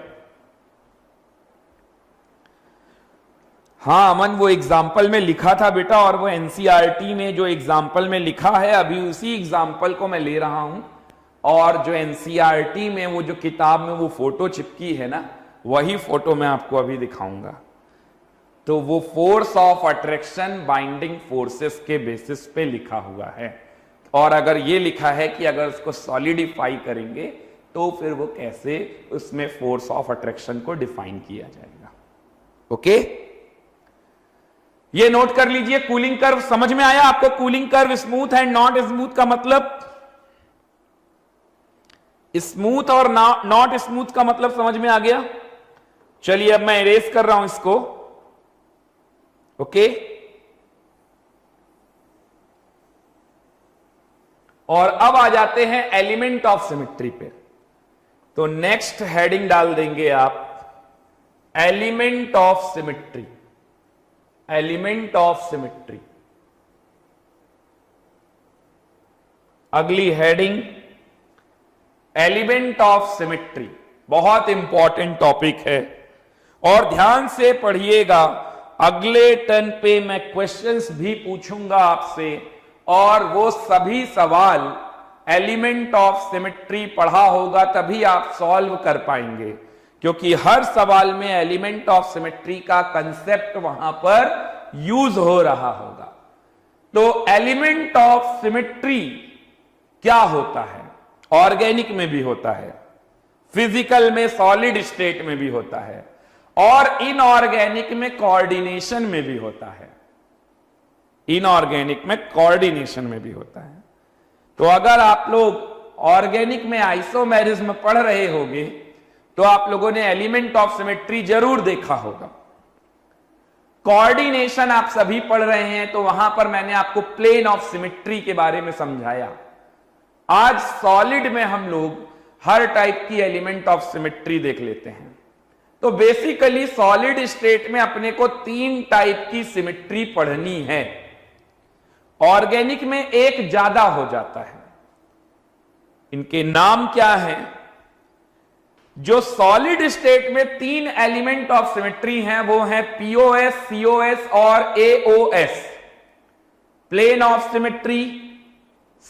हाँ अमन, वो एग्जाम्पल में लिखा था बेटा, और वो एनसीईआरटी में जो एग्जाम्पल में लिखा है अभी उसी एग्जाम्पल को मैं ले रहा हूं। और जो एनसीईआरटी में वो जो किताब में वो फोटो चिपकी है ना, वही फोटो मैं आपको अभी दिखाऊंगा। तो वो force of attraction binding forces के बेसिस पे लिखा हुआ है। और अगर ये लिखा है कि अगर उसको सॉलिडिफाई करेंगे तो फिर वो कैसे उसमें फोर्स ऑफ अट्रैक्शन को डिफाइन किया जाएगा। ओके, ये नोट कर लीजिए। कूलिंग कर्व समझ में आया आपको? Cooling curve smooth and not smooth का मतलब, स्मूथ और नॉट स्मूथ का मतलब समझ में आ गया। चलिए अब मैं इरेज कर रहा हूं इसको। ओके, और अब आ जाते हैं एलिमेंट ऑफ सिमेट्री पे। तो नेक्स्ट हेडिंग डाल देंगे आप element of symmetry. Element of symmetry, अगली हेडिंग एलिमेंट ऑफ सिमेट्री। बहुत इंपॉर्टेंट टॉपिक है और ध्यान से पढ़िएगा। अगले टर्न पे मैं क्वेश्चंस भी पूछूंगा आपसे, और वो सभी सवाल एलिमेंट ऑफ सिमेट्री पढ़ा होगा तभी आप सॉल्व कर पाएंगे, क्योंकि हर सवाल में एलिमेंट ऑफ सिमेट्री का कंसेप्ट वहां पर यूज हो रहा होगा। तो एलिमेंट ऑफ सिमेट्री क्या होता है? ऑर्गेनिक में भी होता है, फिजिकल में सॉलिड स्टेट में भी होता है, और इनऑर्गेनिक में कोऑर्डिनेशन में भी होता है। इनऑर्गेनिक में कोऑर्डिनेशन में भी होता है। तो अगर आप लोग ऑर्गेनिक में आइसोमेरिज्म पढ़ रहे होंगे तो आप लोगों ने एलिमेंट ऑफ सिमेट्री जरूर देखा होगा। कोऑर्डिनेशन आप सभी पढ़ रहे हैं तो वहां पर मैंने आपको प्लेन ऑफ सिमेट्री के बारे में समझाया। आज सॉलिड में हम लोग हर टाइप की एलिमेंट ऑफ सिमेट्री देख लेते हैं। तो बेसिकली सॉलिड स्टेट में अपने को 3 टाइप की सिमेट्री पढ़नी है। ऑर्गेनिक में एक ज्यादा हो जाता है। इनके नाम क्या है? जो सॉलिड स्टेट में 3 एलिमेंट ऑफ सिमेट्री हैं वो है पीओएस, सीओएस और AOS. Plane of symmetry,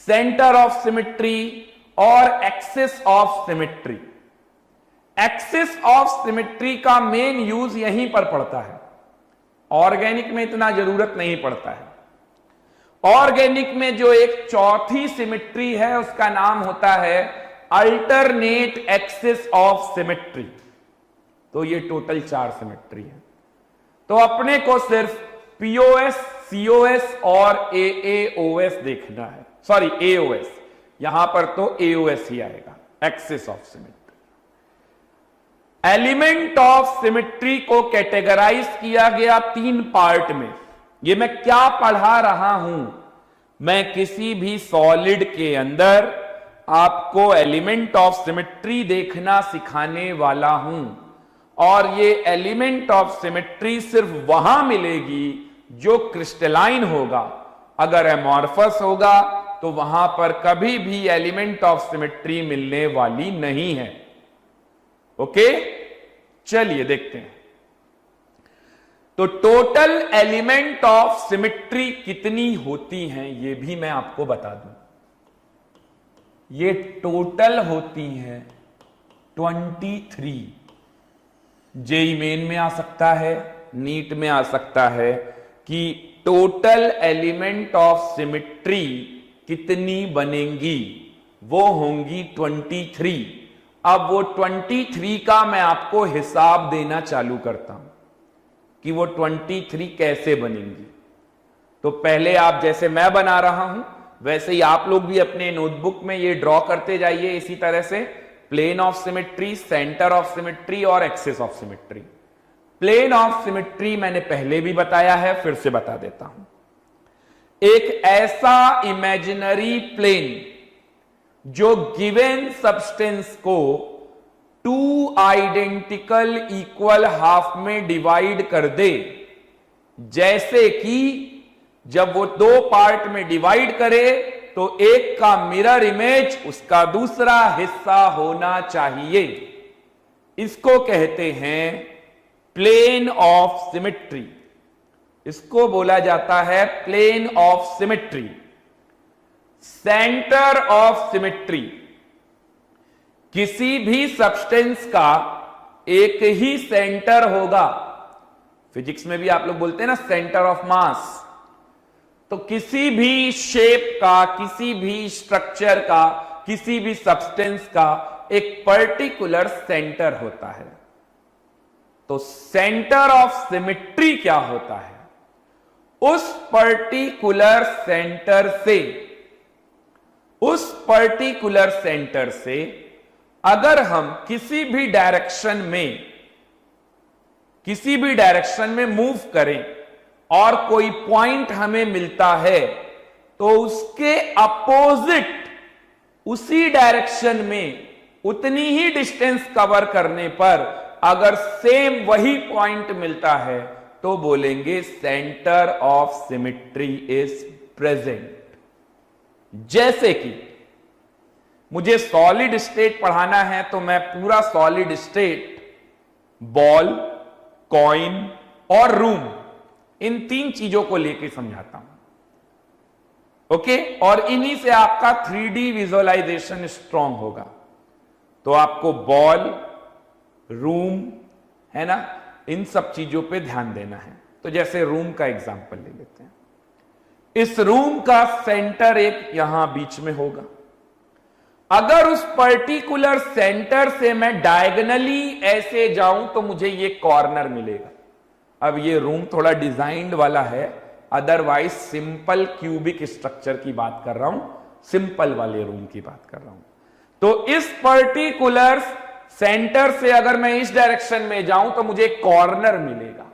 centre of symmetry और axis of symmetry. Axis of symmetry का मेन यूज यहीं पर पड़ता है, ऑर्गेनिक में इतना जरूरत नहीं पड़ता है। ऑर्गेनिक में जो एक चौथी सिमेट्री है उसका नाम होता है अल्टरनेट एक्सिस ऑफ सिमेट्री। तो ये टोटल 4 सिमेट्री है। तो अपने को सिर्फ पीओएस, सीओएस और एओएस देखना है। सॉरी, एओएस, यहां पर तो एओएस ही आएगा, axis of symmetry. Element of symmetry को कैटेगराइज किया गया 3 पार्ट में। ये मैं क्या पढ़ा रहा हूं? मैं किसी भी सॉलिड के अंदर आपको एलिमेंट ऑफ सिमेट्री देखना सिखाने वाला हूं, और ये एलिमेंट ऑफ सिमेट्री सिर्फ वहां मिलेगी जो क्रिस्टलाइन होगा। अगर एमॉर्फस होगा तो वहां पर कभी भी एलिमेंट ऑफ सिमेट्री मिलने वाली नहीं है। ओके, चलिए देखते हैं। तो टोटल एलिमेंट ऑफ सिमेट्री कितनी होती हैं ये भी मैं आपको बता दूं। ये टोटल होती हैं 23। जेई मेन में आ सकता है, नीट में आ सकता है कि टोटल एलिमेंट ऑफ सिमेट्री कितनी बनेंगी। वो होंगी 23। अब वो 23 का मैं आपको हिसाब देना चालू करता हूं कि वो 23 कैसे बनेंगी। तो पहले आप, जैसे मैं बना रहा हूं वैसे ही आप लोग भी अपने नोटबुक में ये ड्रॉ करते जाइए इसी तरह से। Plane of symmetry, centre of symmetry और axis of symmetry. Plane of symmetry मैंने पहले भी बताया है, फिर से बता देता हूं। एक ऐसा इमेजिनरी प्लेन जो गिवन सब्सटेंस को 2 आइडेंटिकल इक्वल हाफ में डिवाइड कर दे। जैसे कि जब वो 2 पार्ट में डिवाइड करे तो एक का मिरर इमेज उसका दूसरा हिस्सा होना चाहिए। इसको कहते हैं प्लेन ऑफ सिमेट्री। इसको बोला जाता है plane of symmetry. Centre of symmetry, किसी भी सब्सटेंस का एक ही सेंटर होगा। फिजिक्स में भी आप लोग बोलते हैं ना सेंटर ऑफ मास। तो किसी भी शेप का, किसी भी स्ट्रक्चर का, किसी भी सब्सटेंस का एक पर्टिकुलर सेंटर होता है। तो सेंटर ऑफ सिमेट्री क्या होता है? उस पर्टिकुलर सेंटर से अगर हम किसी भी डायरेक्शन में मूव करें और कोई पॉइंट हमें मिलता है तो उसके अपोजिट उसी डायरेक्शन में उतनी ही डिस्टेंस कवर करने पर अगर सेम वही पॉइंट मिलता है तो बोलेंगे centre of symmetry is present. जैसे कि मुझे सॉलिड स्टेट पढ़ाना है तो मैं पूरा सॉलिड स्टेट, बॉल, कॉइन और रूम, इन 3 चीजों को लेकर समझाता हूं। ओके, और इन्हीं से आपका 3D विजुअलाइजेशन स्ट्रांग होगा। तो आपको बॉल, रूम, है ना, इन सब चीजों पे ध्यान देना है। तो जैसे रूम का एग्जांपल ले लेते हैं। इस रूम का सेंटर एक यहां बीच में होगा। अगर उस पर्टिकुलर सेंटर से मैं डायगोनली ऐसे जाऊं तो मुझे ये कॉर्नर मिलेगा। अब ये रूम थोड़ा डिजाइंड वाला है, अदरवाइज सिंपल क्यूबिक स्ट्रक्चर की बात कर रहा हूं। सिंपल वाले रूम की बात कर रहा हूं। तो इस पर्टिकुलर सेंटर से अगर मैं इस डायरेक्शन में जाऊं तो मुझे कॉर्नर मिलेगा।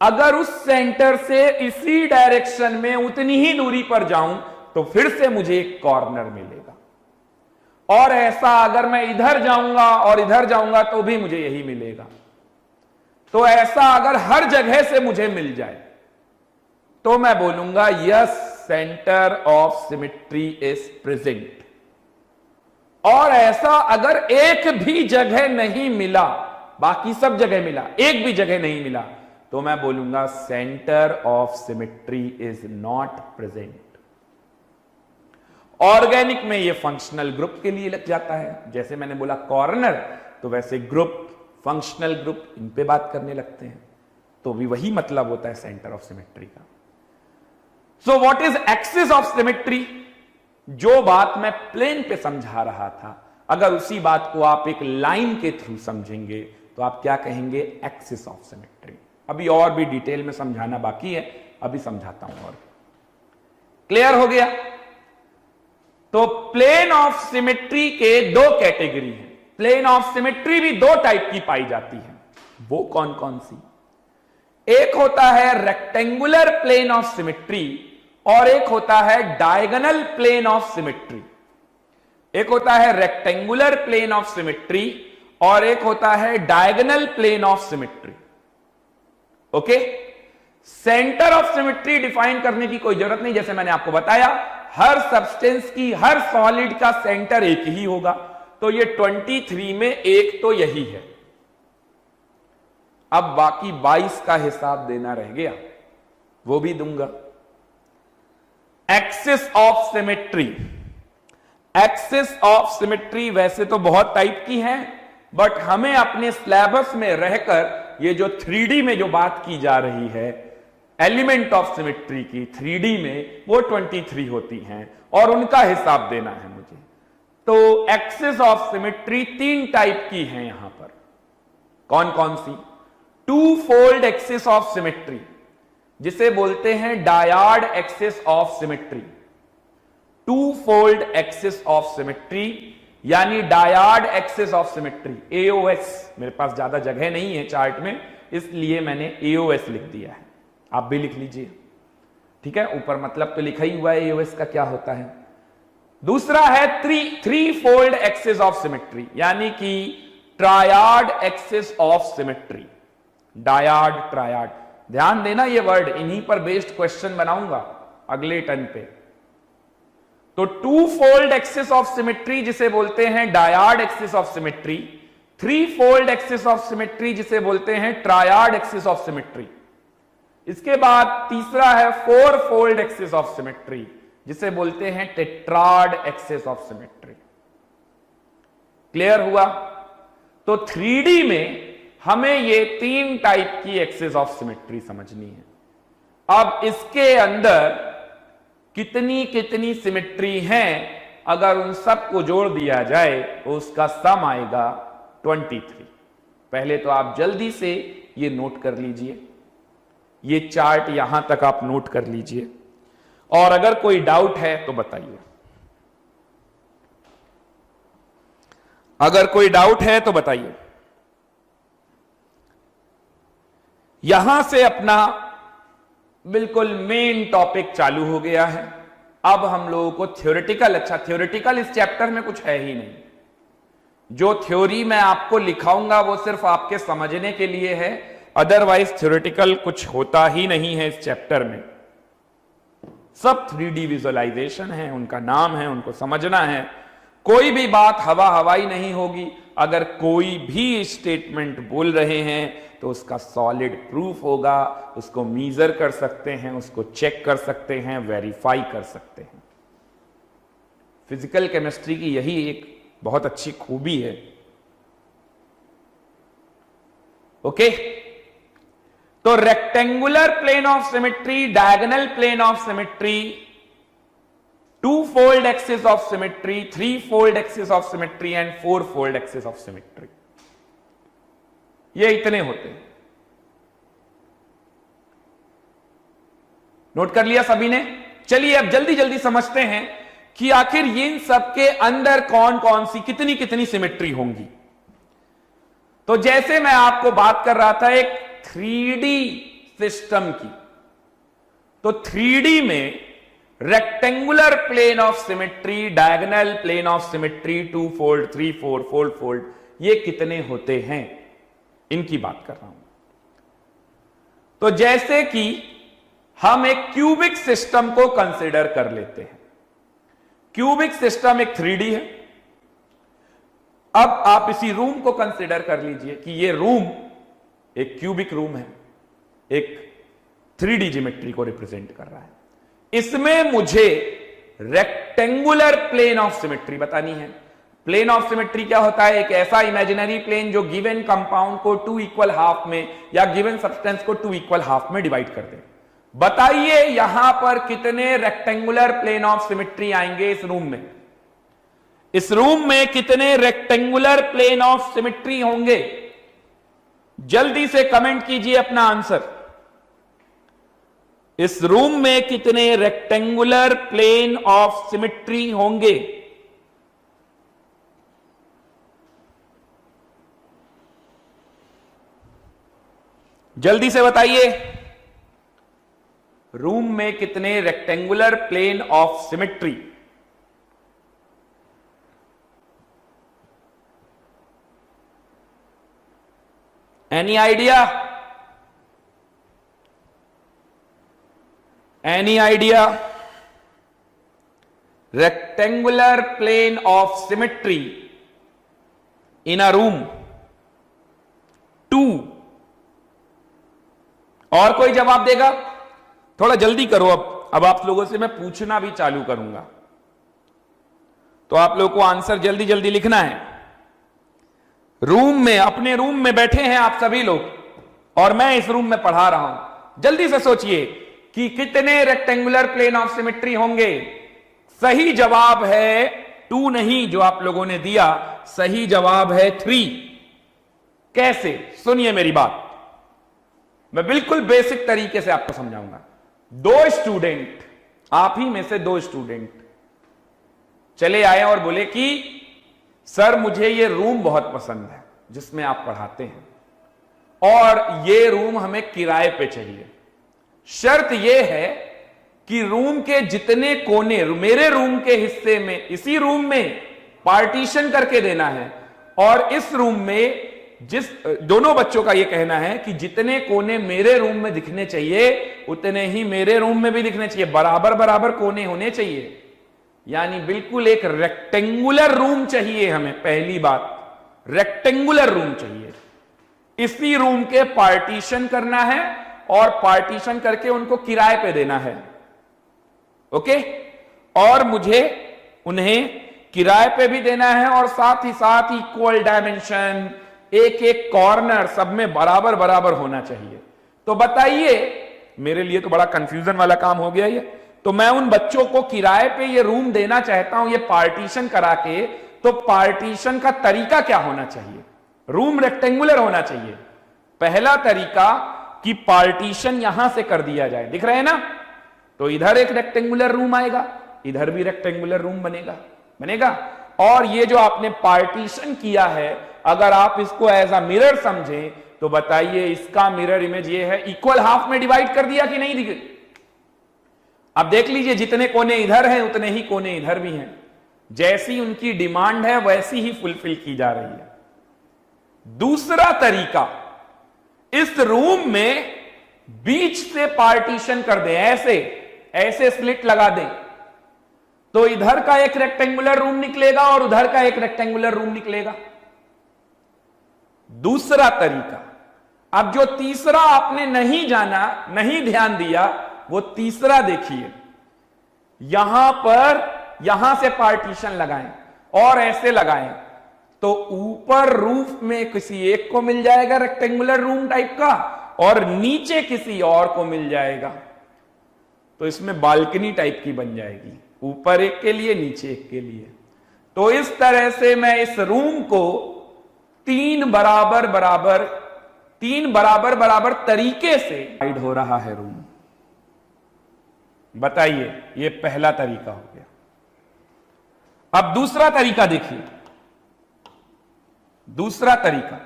अगर उस सेंटर से इसी डायरेक्शन में उतनी ही दूरी पर जाऊं तो फिर से मुझे एक कॉर्नर मिलेगा। और ऐसा अगर मैं इधर जाऊंगा और इधर जाऊंगा तो भी मुझे यही मिलेगा। तो ऐसा अगर हर जगह से मुझे मिल जाए तो मैं बोलूंगा yes, centre of symmetry is present. और ऐसा अगर एक भी जगह नहीं मिला, बाकी सब जगह मिला, एक भी जगह नहीं मिला, तो मैं बोलूंगा centre of symmetry is not present. Organic में यह फंक्शनल ग्रुप के लिए लग जाता है। जैसे मैंने बोला कॉर्नर, तो वैसे ग्रुप, फंक्शनल ग्रुप, इन पे बात करने लगते हैं। तो भी वही मतलब होता है सेंटर ऑफ सिमेट्री का। So what is axis of symmetry? जो बात मैं प्लेन पे समझा रहा था, अगर उसी बात को आप एक लाइन के थ्रू समझेंगे तो आप क्या कहेंगे? Axis of symmetry. अभी और भी डिटेल में समझाना बाकी है, अभी समझाता हूं। और क्लियर हो गया? तो प्लेन ऑफ सिमेट्री के दो कैटेगरी हैं। प्लेन ऑफ सिमेट्री भी दो टाइप की पाई जाती है। वो कौन कौन सी? एक होता है रेक्टेंगुलर प्लेन ऑफ सिमेट्री और एक होता है डायगोनल प्लेन ऑफ सिमेट्री। एक होता है रेक्टेंगुलर प्लेन ऑफ सिमेट्री और एक होता है diagonal plane of symmetry. Okay? Centre of symmetry define करने की कोई जरूरत नहीं। जैसे मैंने आपको बताया, हर सब्सटेंस की, हर सॉलिड का सेंटर एक ही होगा। तो ये 23 में एक तो यही है। अब बाकी 22 का हिसाब देना रह गया, वो भी दूंगा। Axis of symmetry. Axis of symmetry वैसे तो बहुत टाइप की है, बट हमें अपने सिलेबस में रहकर ये जो 3D में जो बात की जा रही है एलिमेंट ऑफ सिमेट्री की, 3D में वो 23 होती हैं और उनका हिसाब देना है मुझे। तो एक्सिस ऑफ सिमेट्री 3 टाइप की हैं यहां पर। कौन कौन सी? Two fold axis of symmetry, जिसे बोलते हैं dyad axis of symmetry. Two fold axis of symmetry यानी dyad axis of symmetry, AOS. मेरे पास ज्यादा जगह नहीं है चार्ट में, इसलिए मैंने एओएस लिख दिया है। आप भी लिख लीजिए, ठीक है? ऊपर मतलब तो लिखा ही हुआ है एओएस का क्या होता है। दूसरा है three fold axis of symmetry, यानी कि triad axis of symmetry. Dyad, triad, ध्यान देना ये वर्ड, इन्हीं पर बेस्ड क्वेश्चन बनाऊंगा अगले टर्न पे। तो two fold axis of symmetry जिसे बोलते हैं dyad axis of symmetry, three fold axis of symmetry जिसे बोलते हैं ट्रायड एक्सिस ऑफ सिमेट्री। इसके बाद तीसरा है four fold axis of symmetry जिसे बोलते हैं tetrad axis of symmetry. Clear हुआ? तो 3D में हमें ये 3 टाइप की एक्सिस ऑफ सिमेट्री समझनी है। अब इसके अंदर कितनी कितनी सिमेट्री हैं, अगर उन सब को जोड़ दिया जाए तो उसका सम आएगा 23। पहले तो आप जल्दी से ये नोट कर लीजिए, ये चार्ट यहां तक आप नोट कर लीजिए, और अगर कोई डाउट है तो बताइए। अगर कोई डाउट है तो बताइए। यहां से अपना बिल्कुल मेन टॉपिक चालू हो गया है। अब हम लोगों को थ्योरेटिकल, अच्छा थ्योरेटिकल इस चैप्टर में कुछ है ही नहीं। जो थ्योरी मैं आपको लिखाऊंगा वो सिर्फ आपके समझने के लिए है, अदरवाइज थ्योरेटिकल कुछ होता ही नहीं है इस चैप्टर में। सब 3D विजुअलाइजेशन है, उनका नाम है, उनको समझना है। कोई भी बात हवा हवाई नहीं होगी। अगर कोई भी स्टेटमेंट बोल रहे हैं तो उसका सॉलिड प्रूफ होगा, उसको मीजर कर सकते हैं, उसको चेक कर सकते हैं, वेरीफाई कर सकते हैं। फिजिकल केमिस्ट्री की यही एक बहुत अच्छी खूबी है। ओके? तो rectangular plane of symmetry, diagonal plane of symmetry, two fold axis of symmetry, three fold axis of symmetry and four fold axis of symmetry, ये इतने होते हैं। नोट कर लिया सभी ने? चलिए अब जल्दी जल्दी समझते हैं कि आखिर इन सबके अंदर कौन कौन सी कितनी कितनी सिमेट्री होंगी। तो जैसे मैं आपको बात कर रहा था एक 3D सिस्टम की, तो 3D में rectangular plane of symmetry, diagonal plane of symmetry, 2 fold, 3 4 4 fold, ये कितने होते हैं इनकी बात कर रहा हूं। तो जैसे कि हम एक क्यूबिक सिस्टम को कंसीडर कर लेते हैं। क्यूबिक सिस्टम एक 3D है। अब आप इसी रूम को कंसीडर कर लीजिए कि ये रूम एक क्यूबिक रूम है, एक 3D ज्योमेट्री को रिप्रेजेंट कर रहा है। इसमें मुझे रेक्टेंगुलर प्लेन ऑफ सिमेट्री बतानी है। प्लेन ऑफ सिमेट्री क्या होता है? एक ऐसा इमेजिनरी प्लेन जो गिवन कंपाउंड को 2 इक्वल हाफ में या गिवन सब्सटेंस को 2 इक्वल हाफ में डिवाइड कर दे। बताइए यहां पर कितने रेक्टेंगुलर प्लेन ऑफ सिमेट्री आएंगे इस रूम में? इस रूम में कितने रेक्टेंगुलर प्लेन ऑफ सिमेट्री होंगे? जल्दी से कमेंट कीजिए अपना आंसर। इस रूम में कितने रेक्टेंगुलर प्लेन ऑफ सिमेट्री होंगे? जल्दी से बताइए, रूम में कितने rectangular plane of symmetry? Any idea? Any idea? Rectangular plane of symmetry in a room 2। और कोई जवाब देगा? थोड़ा जल्दी करो। अब आप लोगों से मैं पूछना भी चालू करूंगा, तो आप लोगों को आंसर जल्दी जल्दी लिखना है। रूम में, अपने रूम में बैठे हैं आप सभी लोग और मैं इस रूम में पढ़ा रहा हूं। जल्दी से सोचिए कि कितने रेक्टेंगुलर प्लेन ऑफ सिमेट्री होंगे। सही जवाब है 2 नहीं जो आप लोगों ने दिया, सही जवाब है 3। कैसे? सुनिए मेरी बात, मैं बिल्कुल बेसिक तरीके से आपको समझाऊंगा। 2 स्टूडेंट, आप ही में से 2 स्टूडेंट चले आए और बोले कि सर मुझे ये रूम बहुत पसंद है जिसमें आप पढ़ाते हैं और ये रूम हमें किराए पे चाहिए। शर्त यह है कि रूम के जितने कोने मेरे रूम के हिस्से में, इसी रूम में पार्टीशन करके देना है और इस रूम में दोनों बच्चों का यह कहना है कि जितने कोने मेरे रूम में दिखने चाहिए उतने ही मेरे रूम में भी दिखने चाहिए, बराबर बराबर कोने होने चाहिए। यानी बिल्कुल एक रेक्टेंगुलर रूम चाहिए हमें। पहली बात, रेक्टेंगुलर रूम चाहिए। इसी रूम के पार्टीशन करना है और पार्टीशन करके उनको किराए पे देना है। ओके? और मुझे उन्हें किराए पे भी देना है और साथ ही साथ इक्वल डायमेंशन, एक एक कॉर्नर सब में बराबर बराबर होना चाहिए। तो बताइए, मेरे लिए तो बड़ा कंफ्यूजन वाला काम हो गया ये। तो मैं उन बच्चों को किराए पे ये रूम देना चाहता हूं, ये पार्टीशन करा के। तो पार्टीशन का तरीका क्या होना चाहिए? रूम रेक्टेंगुलर होना चाहिए। पहला तरीका कि पार्टीशन यहां से कर दिया जाए, दिख रहे हैं ना? तो इधर एक रेक्टेंगुलर रूम आएगा, इधर भी रेक्टेंगुलर रूम बनेगा। और ये जो आपने पार्टीशन किया है, अगर आप इसको एज अ मिरर समझें तो बताइए इसका मिरर इमेज ये है। इक्वल हाफ में डिवाइड कर दिया कि नहीं दिखे? अब देख लीजिए, जितने कोने इधर हैं उतने ही कोने इधर भी हैं। जैसी उनकी डिमांड है वैसी ही फुलफिल की जा रही है। दूसरा तरीका, इस रूम में बीच से पार्टीशन कर दें, ऐसे स्लिट लगा दें, तो इधर का एक रेक्टेंगुलर रूम निकलेगा और उधर का एक रेक्टेंगुलर रूम निकलेगा। दूसरा तरीका। अब जो तीसरा आपने नहीं जाना, नहीं ध्यान दिया, वो तीसरा देखिए। यहां से पार्टीशन लगाएं और ऐसे लगाएं तो ऊपर रूफ में किसी एक को मिल जाएगा रेक्टेंगुलर रूम टाइप का और नीचे किसी और को मिल जाएगा। तो इसमें बालकनी टाइप की बन जाएगी, ऊपर एक के लिए नीचे एक के लिए। तो इस तरह से मैं इस रूम को 3 बराबर बराबर तरीके से डिवाइड हो रहा है रूम। बताइए, ये पहला तरीका हो गया। अब दूसरा तरीका देखिए, दूसरा तरीका,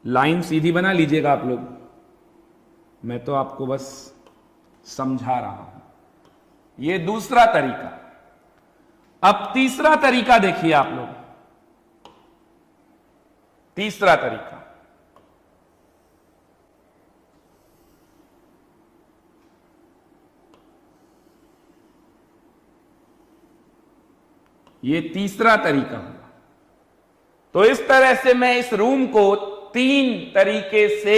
लाइन सीधी बना लीजिएगा आप लोग, मैं तो आपको बस समझा रहा हूं। ये दूसरा तरीका। अब तीसरा तरीका देखिए आप लोग, तीसरा तरीका, ये तीसरा तरीका होगा। तो इस तरह से मैं इस रूम को 3 तरीके से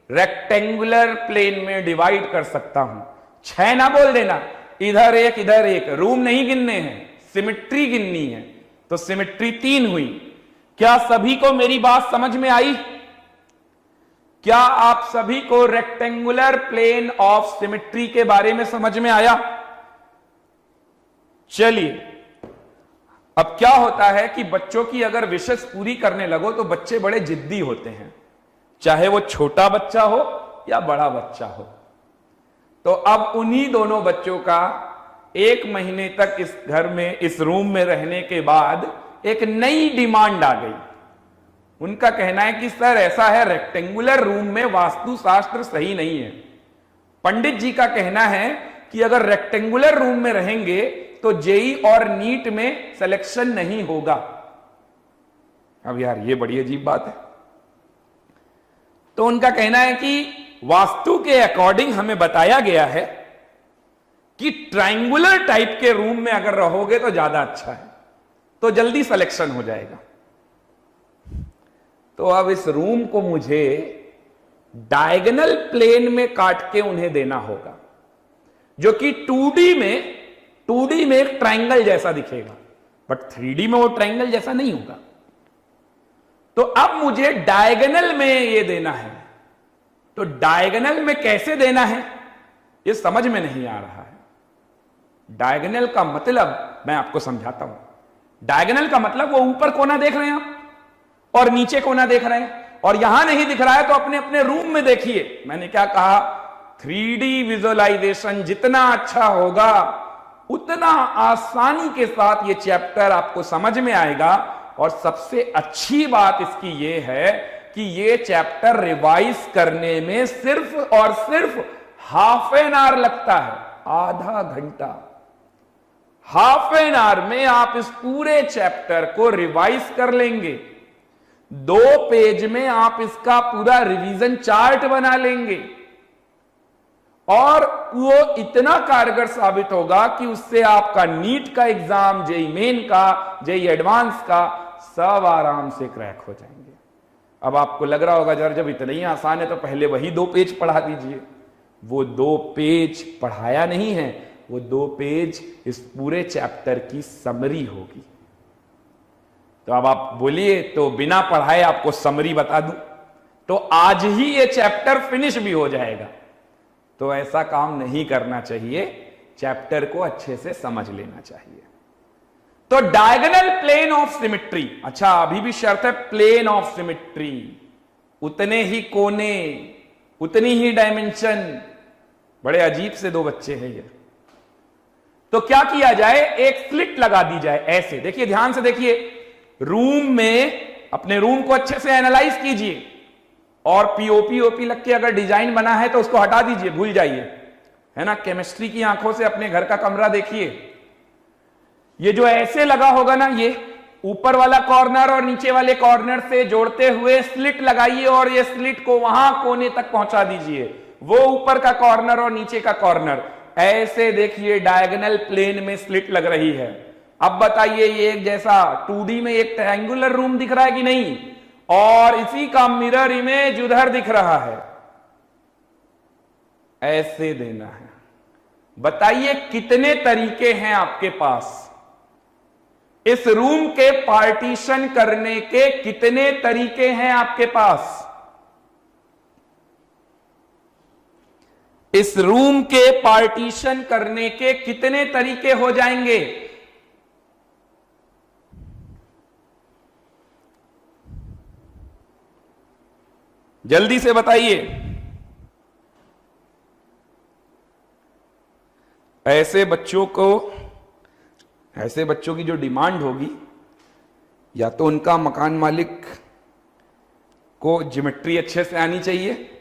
रेक्टेंगुलर प्लेन में डिवाइड कर सकता हूं। 6 ना बोल देना, इधर एक इधर एक, रूम नहीं गिनने हैं, सिमिट्री गिननी है। तो सिमिट्री 3 हुई। क्या सभी को मेरी बात समझ में आई? क्या आप सभी को रेक्टेंगुलर प्लेन ऑफ सिमिट्री के बारे में समझ में आया? चलिए, अब क्या होता है कि बच्चों की अगर विशेष पूरी करने लगो तो बच्चे बड़े जिद्दी होते हैं, चाहे वो छोटा बच्चा हो या बड़ा बच्चा हो। तो अब उन्हीं दोनों बच्चों का 1 महीने तक इस घर में, इस रूम में रहने के बाद एक नई डिमांड आ गई। उनका कहना है कि सर ऐसा है, रेक्टेंगुलर रूम में वास्तुशास्त्र सही नहीं है। पंडित जी का कहना है कि अगर रेक्टेंगुलर रूम में रहेंगे तो जेई और नीट में सिलेक्शन नहीं होगा। अब यार ये बड़ी अजीब बात है। तो उनका कहना है कि वास्तु के अकॉर्डिंग हमें बताया गया है कि ट्रायंगुलर टाइप के रूम में अगर रहोगे तो ज्यादा अच्छा है, तो जल्दी सिलेक्शन हो जाएगा। तो अब इस रूम को मुझे डायगोनल प्लेन में काट के उन्हें देना होगा, जो कि 2D में एक ट्रायंगल जैसा दिखेगा, बट 3D में वो ट्रायंगल जैसा नहीं होगा। तो अब मुझे डायगोनल में ये देना है। तो डायगोनल में कैसे देना है ये समझ में नहीं आ रहा है। डायगोनल का मतलब मैं आपको समझाता हूं। डायगोनल का मतलब वो ऊपर कोना देख रहे हैं आप और नीचे कोना देख रहे हैं, और यहां नहीं दिख रहा है तो अपने अपने रूम में देखिए। मैंने क्या कहा? 3D विजुअलाइजेशन जितना अच्छा होगा उतना आसानी के साथ ये चैप्टर आपको समझ में आएगा। और सबसे अच्छी बात इसकी ये है कि ये चैप्टर रिवाइज करने में सिर्फ और सिर्फ ½ एन आवर लगता है, आधा घंटा। ½ एन आवर में आप इस पूरे चैप्टर को रिवाइज कर लेंगे। 2 पेज में आप इसका पूरा रिवीजन चार्ट बना लेंगे, और वो इतना कारगर साबित होगा कि उससे आपका नीट का एग्जाम, जेई मेन का, जेई एडवांस का, सब आराम से क्रैक हो जाएंगे। अब आपको लग रहा होगा यार जब इतना ही आसान है तो पहले वही 2 पेज पढ़ा दीजिए। वो 2 पेज पढ़ाया नहीं है, वो 2 पेज इस पूरे चैप्टर की समरी होगी। तो अब आप बोलिए तो बिना पढ़ाए आपको समरी बता दूं तो आज ही ये चैप्टर फिनिश भी हो जाएगा। तो ऐसा काम नहीं करना चाहिए, चैप्टर को अच्छे से समझ लेना चाहिए। तो डायगोनल प्लेन ऑफ सिमिट्री, अच्छा अभी भी शर्त है प्लेन ऑफ सिमिट्री, उतने ही कोने, उतनी ही डायमेंशन। बड़े अजीब से 2 बच्चे हैं ये। तो क्या किया जाए? एक स्लिट लगा दी जाए ऐसे। देखिए ध्यान से देखिए, रूम में अपने रूम को अच्छे से एनालाइज कीजिए, और पीओपी लग के अगर डिजाइन बना है तो उसको हटा दीजिए, भूल जाइए, है ना। केमिस्ट्री की आंखों से अपने घर का कमरा देखिए। ये जो ऐसे लगा होगा ना, ये ऊपर वाला कॉर्नर और नीचे वाले कॉर्नर से जोड़ते हुए स्लिट लगाइए, और ये स्लिट को वहां कोने तक पहुंचा दीजिए। वो ऊपर का कॉर्नर और नीचे का कॉर्नर ऐसे देखिए डायगोनल प्लेन में स्लिट लग रही है। अब बताइए ये एक जैसा 2D में एक ट्रायंगुलर रूम दिख रहा है कि नहीं, और इसी का मिरर इमेज उधर दिख रहा है। ऐसे देना है। बताइए कितने तरीके हैं आपके पास? इस रूम के पार्टीशन करने के कितने तरीके हैं आपके पास? इस रूम के पार्टीशन करने के कितने तरीके हो जाएंगे? जल्दी से बताइए। ऐसे बच्चों की जो डिमांड होगी, या तो उनका मकान मालिक को ज्योमेट्री अच्छे से आनी चाहिए,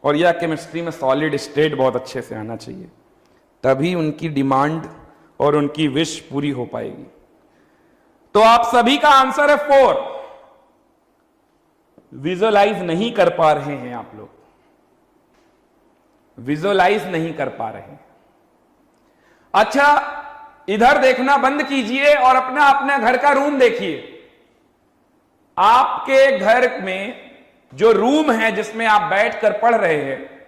और या केमिस्ट्री में सॉलिड स्टेट बहुत अच्छे से आना चाहिए, तभी उनकी डिमांड और उनकी विश पूरी हो पाएगी। तो आप सभी का आंसर है 4। विजुअलाइज नहीं कर पा रहे हैं आप लोग, विजुअलाइज नहीं कर पा रहे हैं। अच्छा, इधर देखना बंद कीजिए और अपना अपना घर का रूम देखिए। आपके घर में जो रूम है जिसमें आप बैठकर पढ़ रहे हैं,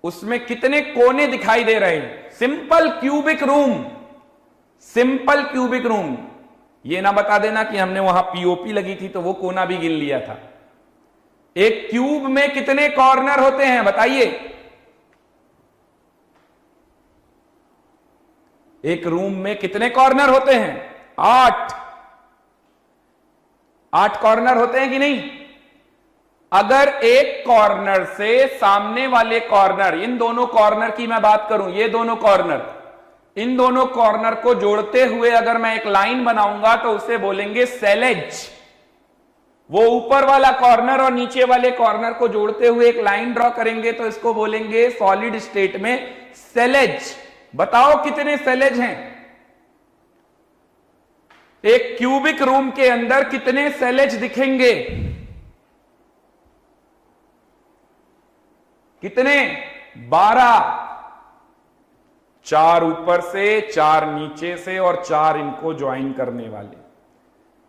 उसमें कितने कोने दिखाई दे रहे हैं? Simple cubic room, simple cubic room. ये ना बता देना कि हमने वहां पीओपी लगी थी तो वो कोना भी गिन लिया था। एक क्यूब में कितने कॉर्नर होते हैं बताइए? एक रूम में कितने कॉर्नर होते हैं? 8। 8 कॉर्नर होते हैं कि नहीं? अगर एक कॉर्नर से सामने वाले कॉर्नर, इन दोनों कॉर्नर की मैं बात करूं, ये दोनों कॉर्नर, इन दोनों कॉर्नर को जोड़ते हुए अगर मैं एक लाइन बनाऊंगा तो उसे बोलेंगे सेलेज। वो ऊपर वाला कॉर्नर और नीचे वाले कॉर्नर को जोड़ते हुए एक लाइन ड्रॉ करेंगे तो इसको बोलेंगे सॉलिड स्टेट में सेलेज। बताओ कितने सेलेज हैं? एक क्यूबिक रूम के अंदर कितने सेलेज दिखेंगे? कितने? 12। 4 ऊपर से, 4 नीचे से और 4 इनको ज्वाइन करने वाले,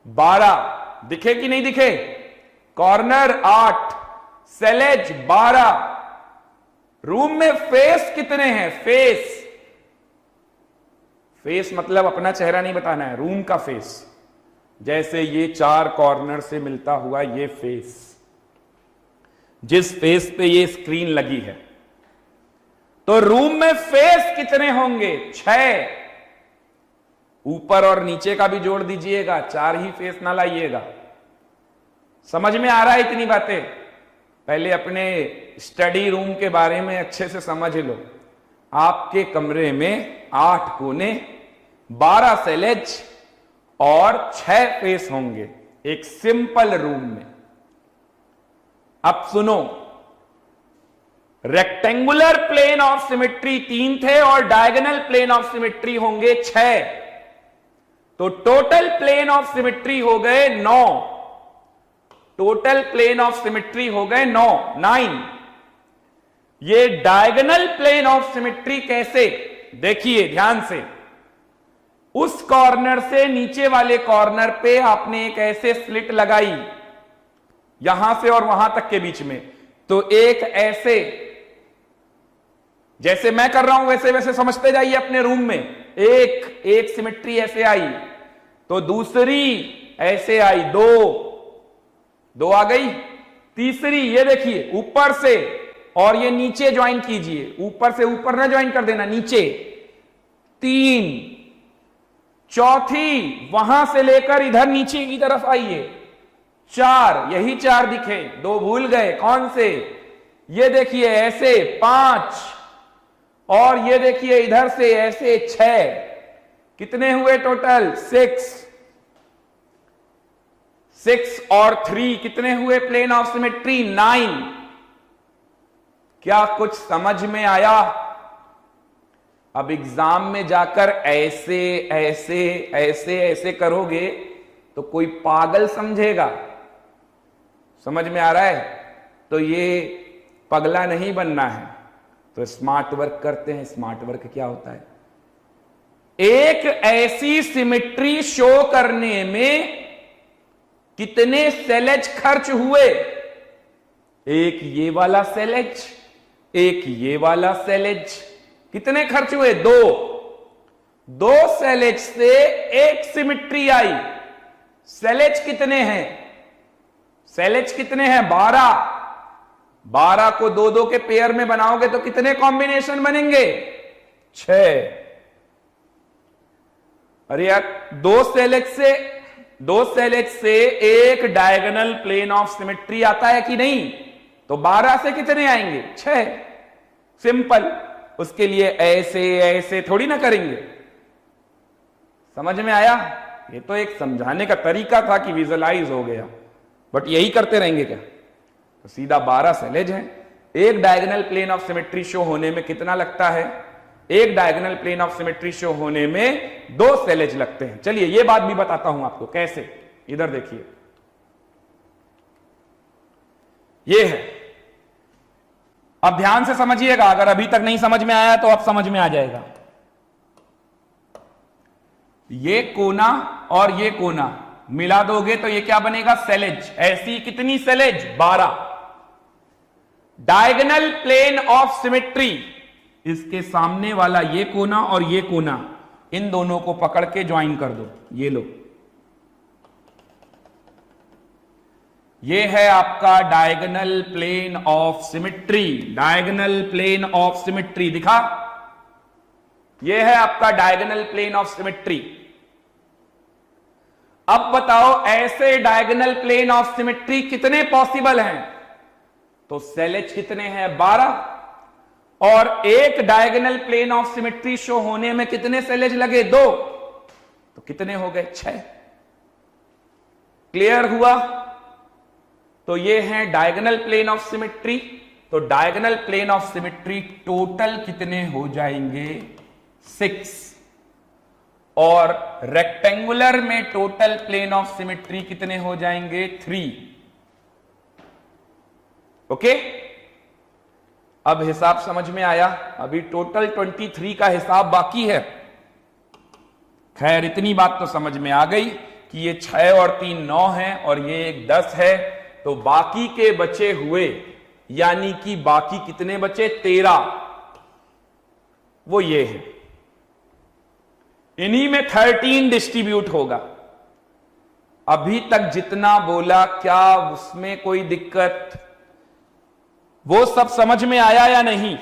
12 दिखे कि नहीं दिखे? कॉर्नर 8, सेलेज 12। रूम में फेस कितने हैं? फेस, फेस मतलब अपना चेहरा नहीं बताना है, रूम का फेस। जैसे ये 4 कॉर्नर से मिलता हुआ ये फेस, जिस फेस पे ये स्क्रीन लगी है, तो रूम में फेस कितने होंगे? 6। ऊपर और नीचे का भी जोड़ दीजिएगा, 4 ही फेस ना लाइएगा। समझ में आ रहा है इतनी बातें? पहले अपने स्टडी रूम के बारे में अच्छे से समझ लो। आपके कमरे में 8 कोने, 12 सेलेज और 6 फेस होंगे एक सिंपल रूम में। अब सुनो, रेक्टेंगुलर प्लेन ऑफ सिमेट्री 3 थे और डायगोनल प्लेन ऑफ सिमेट्री होंगे 6, तो टोटल प्लेन ऑफ सिमेट्री हो गए 9। टोटल प्लेन ऑफ सिमेट्री हो गए 9। ये डायगोनल प्लेन ऑफ सिमेट्री कैसे? देखिए ध्यान से। उस कॉर्नर से नीचे वाले कॉर्नर पे आपने एक ऐसे स्लिट लगाई, यहां से और वहां तक के बीच में, तो एक ऐसे, जैसे मैं कर रहा हूं वैसे वैसे समझते जाइए अपने रूम में। एक सिमेट्री ऐसे आई, तो दूसरी ऐसे आई, 2 आ गई। तीसरी ये देखिए ऊपर से, और ये नीचे ज्वाइन कीजिए, ऊपर से ऊपर ना ज्वाइन कर देना, नीचे 3। चौथी वहां से लेकर इधर नीचे की तरफ आइए, 4। यही 4 दिखे, 2 भूल गए, कौन से? ये देखिए ऐसे 5, और ये देखिए इधर से ऐसे 6। कितने हुए टोटल? 6 और 3 कितने हुए प्लेन ऑफ सिमेट्री? 9। क्या कुछ समझ में आया? अब एग्जाम में जाकर ऐसे ऐसे ऐसे ऐसे करोगे तो कोई पागल समझेगा। समझ में आ रहा है? तो ये पगला नहीं बनना है, तो स्मार्ट वर्क करते हैं। स्मार्ट वर्क क्या होता है? एक ऐसी सिमेट्री शो करने में कितने सेलेज खर्च हुए? एक ये वाला सेलेज, एक ये वाला सेलेज, कितने खर्च हुए? 2 सेलेज से एक सिमेट्री आई। सेलेज कितने हैं? सेलेज कितने हैं? 12 को 2 के पेयर में बनाओगे तो कितने कॉम्बिनेशन बनेंगे? 6। अरे यार, 2 सेलेज से एक डायगोनल प्लेन ऑफ सिमेट्री आता है कि नहीं? तो 12 से कितने आएंगे? 6। सिंपल। उसके लिए ऐसे ऐसे थोड़ी ना करेंगे। समझ में आया? ये तो एक समझाने का तरीका था कि विजुअलाइज हो गया, बट यही करते रहेंगे क्या? तो सीधा 12 सेलेज है। एक diagonal plane of symmetry show होने में कितना लगता है? एक diagonal plane of symmetry show होने में 2 सेलेज लगते हैं। चलिए ये बात भी बताता हूं आपको कैसे। इधर देखिए, ये है। अब ध्यान से समझिएगा, अगर अभी तक नहीं समझ में आया तो अब समझ में आ जाएगा। ये कोना और ये कोना मिला दोगे तो ये क्या बनेगा? सेलेज। ऐसी कितनी सेलेज? 12। डायगोनल प्लेन ऑफ सिमेट्री, इसके सामने वाला ये कोना और ये कोना, इन दोनों को पकड़ के ज्वाइन कर दो। ये लो, ये है आपका diagonal plane of symmetry. Diagonal plane of symmetry दिखा? ये है आपका डायगोनल प्लेन ऑफ सिमेट्री। अब बताओ ऐसे डायगोनल प्लेन ऑफ सिमेट्री कितने पॉसिबल हैं? तो सेलेज कितने हैं? 12। और एक diagonal plane of symmetry show होने में कितने सेलेज लगे? 2। तो कितने हो गए? 6। क्लियर हुआ? तो ये है डायगोनल प्लेन ऑफ सिमेट्री। तो diagonal plane of symmetry total कितने हो जाएंगे? 6। और रेक्टेंगुलर में टोटल प्लेन ऑफ सिमेट्री कितने हो जाएंगे? 3। ओके, अब हिसाब समझ में आया? अभी टोटल 23 का हिसाब बाकी है। खैर इतनी बात तो समझ में आ गई कि ये 6 और 3 9 है और ये एक 10 है। तो बाकी के बचे हुए, यानी कि बाकी कितने बचे? 13। वो ये है। इन्हीं में 13 डिस्ट्रीब्यूट होगा। अभी तक जितना बोला क्या उसमें कोई दिक्कत? वो सब समझ में आया या नहीं?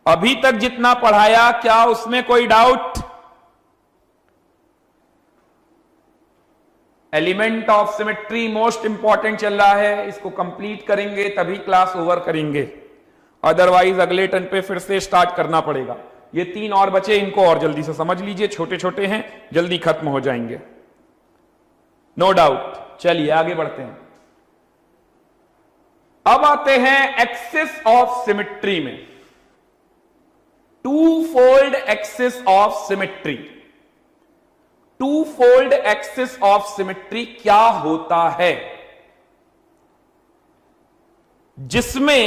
अभी तक जितना पढ़ाया क्या उसमें कोई doubt? Element of symmetry most important चल रहा है, इसको कंप्लीट करेंगे तभी क्लास ओवर करेंगे, अदरवाइज अगले टर्न पे फिर से स्टार्ट करना पड़ेगा। ये 3 और बचे, इनको और जल्दी से समझ लीजिए, छोटे छोटे हैं, जल्दी खत्म हो जाएंगे, नो डाउट। चलिए आगे बढ़ते हैं। अब आते हैं एक्सिस ऑफ सिमेट्री में। Two fold axis of symmetry. Two fold axis of symmetry क्या होता है? जिसमें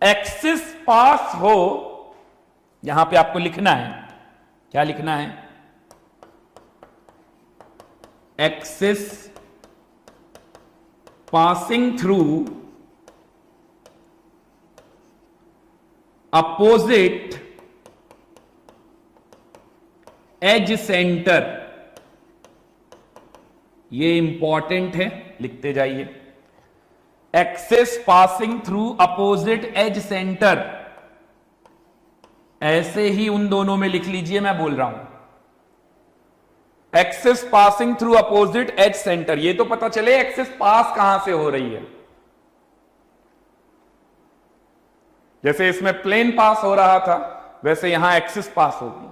एक्सिस पास हो, यहां पे आपको लिखना है, क्या लिखना है? Axis passing through opposite edge centre. ये इंपॉर्टेंट है, लिखते जाइए। Axis passing through opposite edge centre, ऐसे ही उन दोनों में लिख लीजिए, मैं बोल रहा हूं axis passing through opposite edge centre. ये तो पता चले एक्सिस पास कहां से हो रही है। जैसे इसमें प्लेन पास हो रहा था, वैसे यहां एक्सिस पास होगी।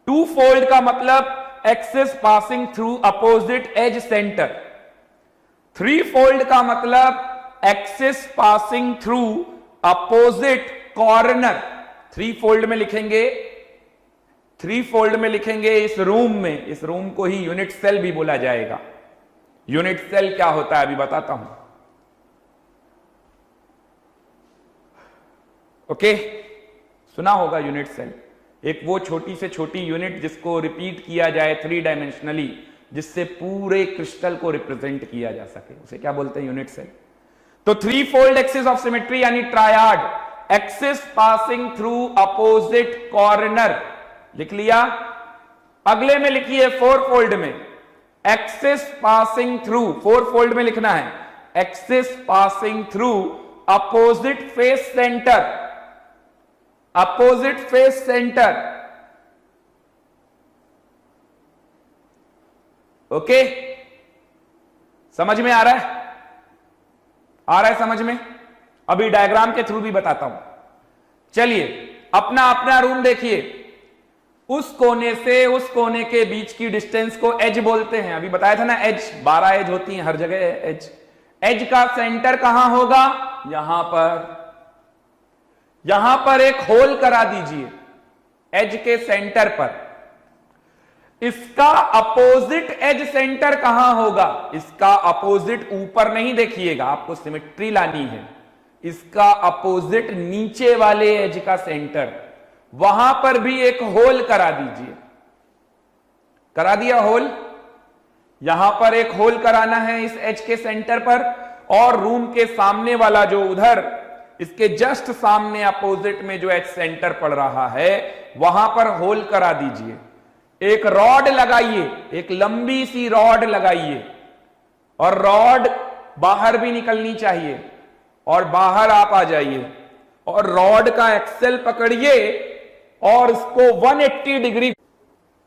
टू फोल्ड का मतलब axis passing through opposite edge centre. Three fold का मतलब axis passing through opposite corner. Three fold में लिखेंगे, थ्री फोल्ड में लिखेंगे इस रूम में, इस रूम को ही यूनिट सेल भी बोला जाएगा। यूनिट सेल क्या होता है अभी बताता हूं। ओके, सुना होगा यूनिट सेल, एक वो छोटी से छोटी यूनिट जिसको रिपीट किया जाए 3 डायमेंशनली, जिससे पूरे क्रिस्टल को रिप्रेजेंट किया जा सके, उसे क्या बोलते हैं? Unit cell. तो three fold axis of symmetry यानी triad, axis passing through opposite corner, लिख लिया। अगले में लिखिए फोर फोल्ड में, axis passing through, four fold में लिखना है, axis passing through opposite face centre, opposite face centre. Okay, समझ में आ रहा है? आ रहा है समझ में? अभी डायग्राम के थ्रू भी बताता हूं। चलिए अपना अपना रूम देखिए, उस कोने से उस कोने के बीच की डिस्टेंस को एज बोलते हैं। अभी बताया था ना एज, 12 एज होती हैं हर जगह एज। एज का सेंटर कहां होगा? यहां पर एक होल करा दीजिए एज के सेंटर पर। इसका अपोजिट एज सेंटर कहां होगा? इसका अपोजिट ऊपर नहीं देखिएगा, आपको सिमेट्री लानी है। इसका अपोजिट नीचे वाले एज का सेंटर, वहां पर भी एक होल करा दीजिए। करा दिया होल? यहां पर एक होल कराना है इस एज के सेंटर पर, और रूम के सामने वाला जो उधर इसके जस्ट सामने अपोजिट में जो एज सेंटर पड़ रहा है वहां पर होल करा दीजिए। एक रॉड लगाइए, एक लंबी सी रॉड लगाइए, और रॉड बाहर भी निकलनी चाहिए, और बाहर आप आ जाइए और रॉड का एक्सेल पकड़िए और इसको 180 degree,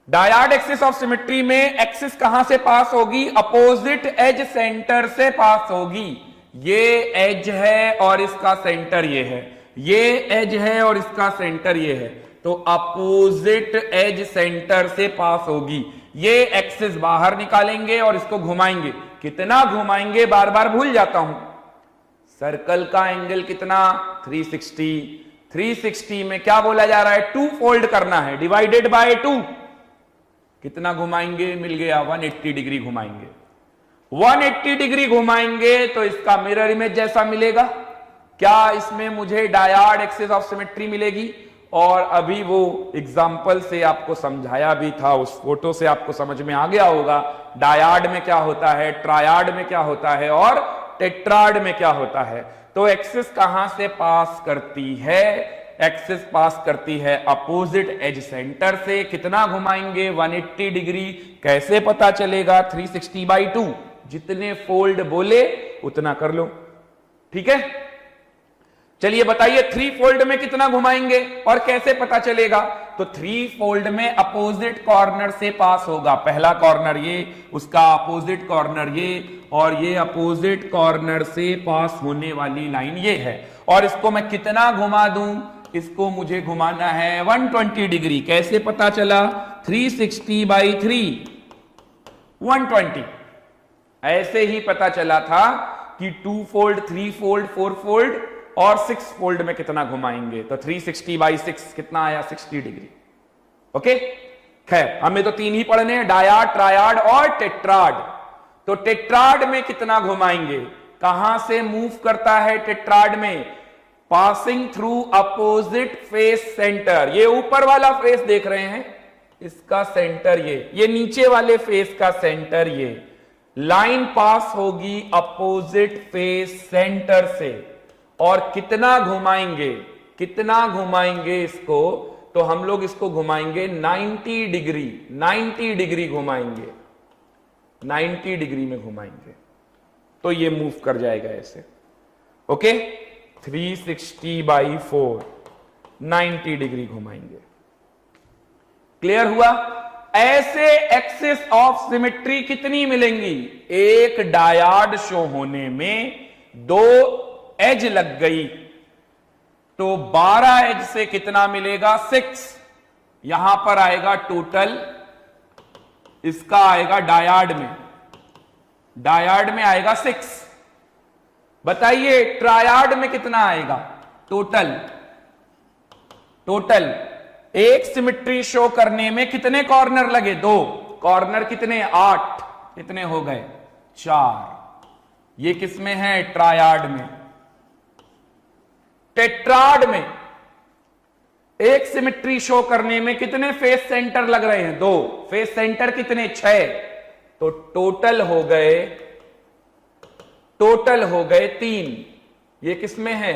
dyad axis of symmetry में एक्सिस कहां से पास होगी? अपोजिट एज सेंटर से पास होगी। ये एज है और इसका सेंटर ये है, ये एज है और इसका सेंटर ये है, तो अपोजिट एज सेंटर से पास होगी। ये एक्सिस बाहर निकालेंगे और इसको घुमाएंगे। कितना घुमाएंगे बार बार भूल जाता हूं। सर्कल का एंगल कितना? 360। 360 में क्या बोला जा रहा है? 2 फोल्ड करना है, डिवाइडेड बाय 2। कितना घुमाएंगे? मिल गया 180 डिग्री घुमाएंगे। 180 डिग्री घुमाएंगे तो इसका मिरर इमेज जैसा मिलेगा। क्या इसमें मुझे डायड एक्सिस ऑफ सिमेट्री मिलेगी? और अभी वो एग्जाम्पल से आपको समझाया भी था, उस फोटो से आपको समझ में आ गया होगा डायड में क्या होता है, ट्रायड में क्या होता है और टेट्राड में क्या होता है। तो एक्सिस कहां से पास करती है? एक्सिस पास करती है अपोजिट एज सेंटर से। कितना घुमाएंगे? 180 डिग्री। कैसे पता चलेगा? 360/2। जितने फोल्ड बोले उतना कर लो, ठीक है? चलिए बताइए 3 फोल्ड में कितना घुमाएंगे और कैसे पता चलेगा? तो 3 फोल्ड में अपोजिट कॉर्नर से पास होगा। पहला कॉर्नर ये, उसका अपोजिट कॉर्नर ये, और ये अपोजिट कॉर्नर से पास होने वाली लाइन ये है। और इसको मैं कितना घुमा दूं? इसको मुझे घुमाना है 120 डिग्री। कैसे पता चला? 360/3 120। ऐसे ही पता चला था कि 2 फोल्ड, 3 फोल्ड, 4 फोल्ड और 6 फोल्ड में कितना घुमाएंगे। तो 360/6 कितना आया? 60 डिग्री। ओके, खैर हमें तो 3 ही पढ़ने हैं, डायड, ट्रायड और टेट्राड। तो टेट्राड में कितना घुमाएंगे? कहां से मूव करता है टेट्राड में? Passing through opposite face centre. ये ऊपर वाला फेस देख रहे हैं, इसका सेंटर ये नीचे वाले फेस का सेंटर ये। लाइन पास होगी अपोजिट फेस सेंटर से। और कितना घुमाएंगे? कितना घुमाएंगे इसको? तो हम लोग इसको घुमाएंगे 90 डिग्री। 90 डिग्री घुमाएंगे, 90 डिग्री में घुमाएंगे तो ये मूव कर जाएगा ऐसे। ओके, 360/4 90 डिग्री घुमाएंगे। क्लियर हुआ? ऐसे एक्सिस ऑफ सिमेट्री कितनी मिलेंगी? एक डायड शो होने में 2 एज लग गई तो 12 एज से कितना मिलेगा? 6। यहां पर आएगा टोटल, इसका आएगा डायड में आएगा 6। बताइए ट्रायड में कितना आएगा? टोटल एक सिमेट्री शो करने में कितने कॉर्नर लगे? 2 कॉर्नर कितने? 8। कितने हो गए? 4। ये किसमें है? ट्रायड में। टेट्राड में एक सिमेट्री शो करने में कितने फेस सेंटर लग रहे हैं? 2 फेस सेंटर कितने? 6। तो टोटल हो गए 3। ये किसमें है?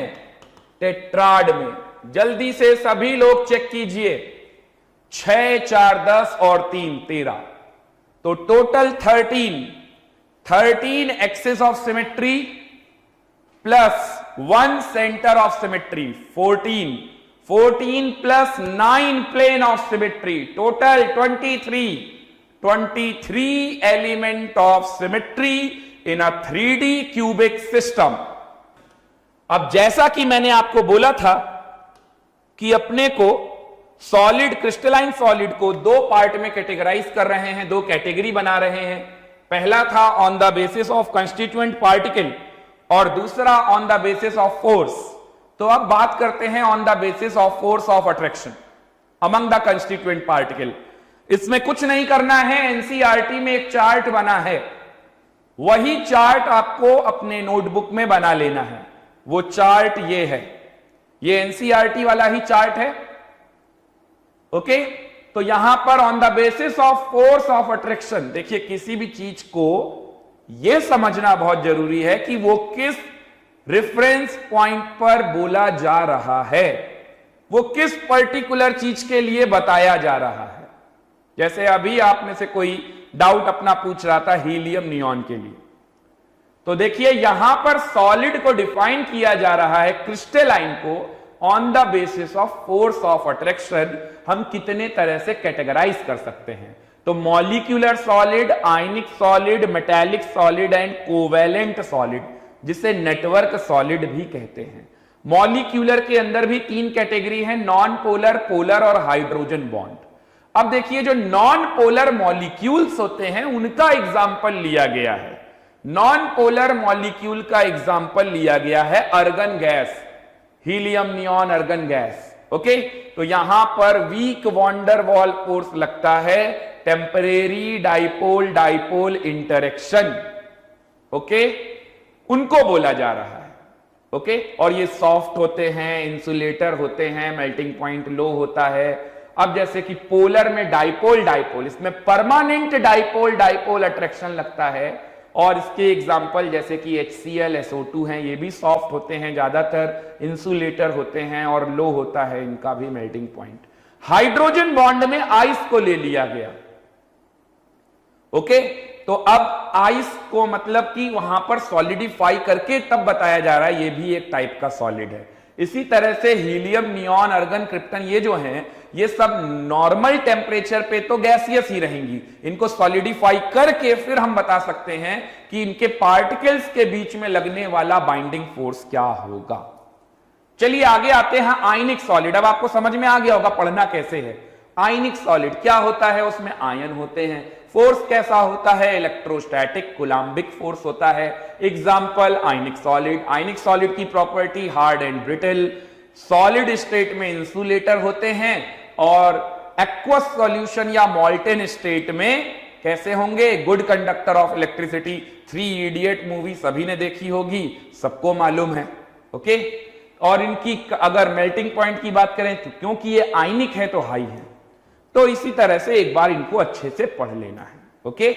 टेट्राड में। जल्दी से सभी लोग चेक कीजिए, 6 4 10 और 3 13, तो total 13 axis of symmetry plus 1 centre of symmetry, 14 plus 9 plane of symmetry, total 23 element of symmetry in a 3D cubic system. अब जैसा कि मैंने आपको बोला था कि अपने को सॉलिड, क्रिस्टलाइन सॉलिड को दो पार्ट में कैटेगराइज कर रहे हैं, दो कैटेगरी बना रहे हैं। पहला था on the basis of constituent particle और दूसरा on the basis of force. तो अब बात करते हैं on the basis of force of attraction among the constituent particle. इसमें कुछ नहीं करना है, एनसीईआरटी में एक चार्ट बना है, वही चार्ट आपको अपने नोटबुक में बना लेना है। वो चार्ट ये है, ये एनसीईआरटी वाला ही चार्ट है। ओके, तो यहां पर on the basis of force of attraction, देखिए किसी भी चीज को यह समझना बहुत जरूरी है कि वो किस रेफरेंस पॉइंट पर बोला जा रहा है, वो किस पर्टिकुलर चीज के लिए बताया जा रहा है। जैसे अभी आप में से कोई डाउट अपना पूछ रहा था हीलियम नियॉन के लिए, तो देखिए यहां पर सॉलिड को डिफाइन किया जा रहा है, क्रिस्टलाइन को on the basis of force of attraction हम कितने तरह से कैटेगराइज कर सकते हैं। तो molecular solid, ionic solid, metallic solid and covalent solid, जिसे नेटवर्क सॉलिड भी कहते हैं। मॉलिक्यूलर के अंदर भी तीन कैटेगरी है, नॉन पोलर, पोलर और हाइड्रोजन बॉन्ड। अब देखिए जो नॉन पोलर मॉलिक्यूल्स होते हैं उनका एग्जाम्पल लिया गया है। नॉन पोलर मॉलिक्यूल का एग्जाम्पल लिया गया है argon gas, helium neon argon gas. Okay, तो यहां पर वीक वॉन्डर वॉल फोर्स लगता है, temporary dipole dipole interaction, okay, उनको बोला जा रहा है। ओके, और ये सॉफ्ट होते हैं, इंसुलेटर होते हैं, मेल्टिंग पॉइंट लो होता है। अब जैसे कि पोलर में डाइपोल डाइपोल, इसमें परमानेंट डाइपोल डाइपोल अट्रैक्शन लगता है, और इसके एग्जाम्पल जैसे कि HCl, SO2 हैं, ये भी सॉफ्ट होते हैं, ज्यादातर इंसुलेटर होते हैं और लो होता है इनका भी मेल्टिंग पॉइंट। हाइड्रोजन बॉन्ड में आइस को ले लिया गया। ओके, तो अब आइस को मतलब कि वहां पर सॉलिडिफाई करके तब बताया जा रहा है ये भी एक टाइप का सॉलिड है। इसी तरह से हीलियम, नियॉन, अर्गन, क्रिप्टन, ये जो हैं ये सब नॉर्मल टेम्परेचर पे तो गैसियस ही रहेंगी, इनको सॉलिडिफाई करके फिर हम बता सकते हैं कि इनके पार्टिकल्स के बीच में लगने वाला बाइंडिंग फोर्स क्या होगा। चलिए आगे आते हैं आयनिक सॉलिड। अब आपको समझ में आ गया होगा पढ़ना कैसे है। आयनिक सॉलिड क्या होता है, उसमें आयन होते हैं। फोर्स कैसा होता है, इलेक्ट्रोस्टैटिक कूलाम्बिक फोर्स होता है। Example ionic solid. Ionic solid की property hard and brittle, solid state में इंसुलेटर होते हैं और एक्वस सॉल्यूशन या मॉल्टेन स्टेट में कैसे होंगे, good conductor of electricity. 3 idiot movie सभी ने देखी होगी, सबको मालूम है। ओके, और इनकी अगर मेल्टिंग पॉइंट की बात करें तो क्योंकि ये आयनिक है तो हाई है, तो इसी तरह से एक बार इनको अच्छे से पढ़ लेना है। ओके,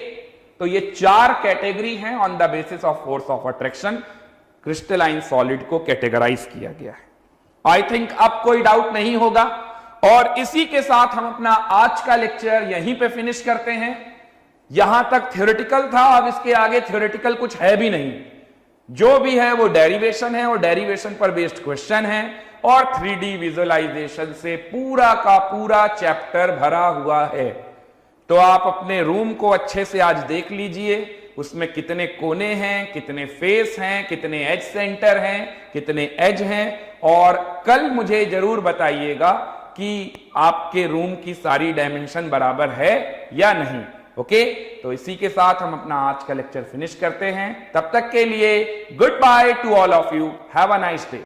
तो ये 4 कैटेगरी हैं on the basis of force of attraction crystalline solid को कैटेगराइज किया गया है। आई थिंक अब कोई डाउट नहीं होगा, और इसी के साथ हम अपना आज का लेक्चर यहीं पे फिनिश करते हैं। यहां तक थ्योरेटिकल था, अब इसके आगे थ्योरेटिकल कुछ है भी नहीं, जो भी है वो डेरिवेशन है और डेरिवेशन पर बेस्ड क्वेश्चन है, और 3D विजुअलाइजेशन से पूरा का पूरा चैप्टर भरा हुआ है। तो आप अपने रूम को अच्छे से आज देख लीजिए, उसमें कितने कोने हैं, कितने फेस हैं, कितने एज सेंटर हैं, कितने एज हैं, और कल मुझे जरूर बताइएगा कि आपके रूम की सारी डायमेंशन बराबर है या नहीं। ओके, तो इसी के साथ हम अपना आज का लेक्चर फिनिश करते हैं। तब तक के लिए good by two all of you, have a nice day.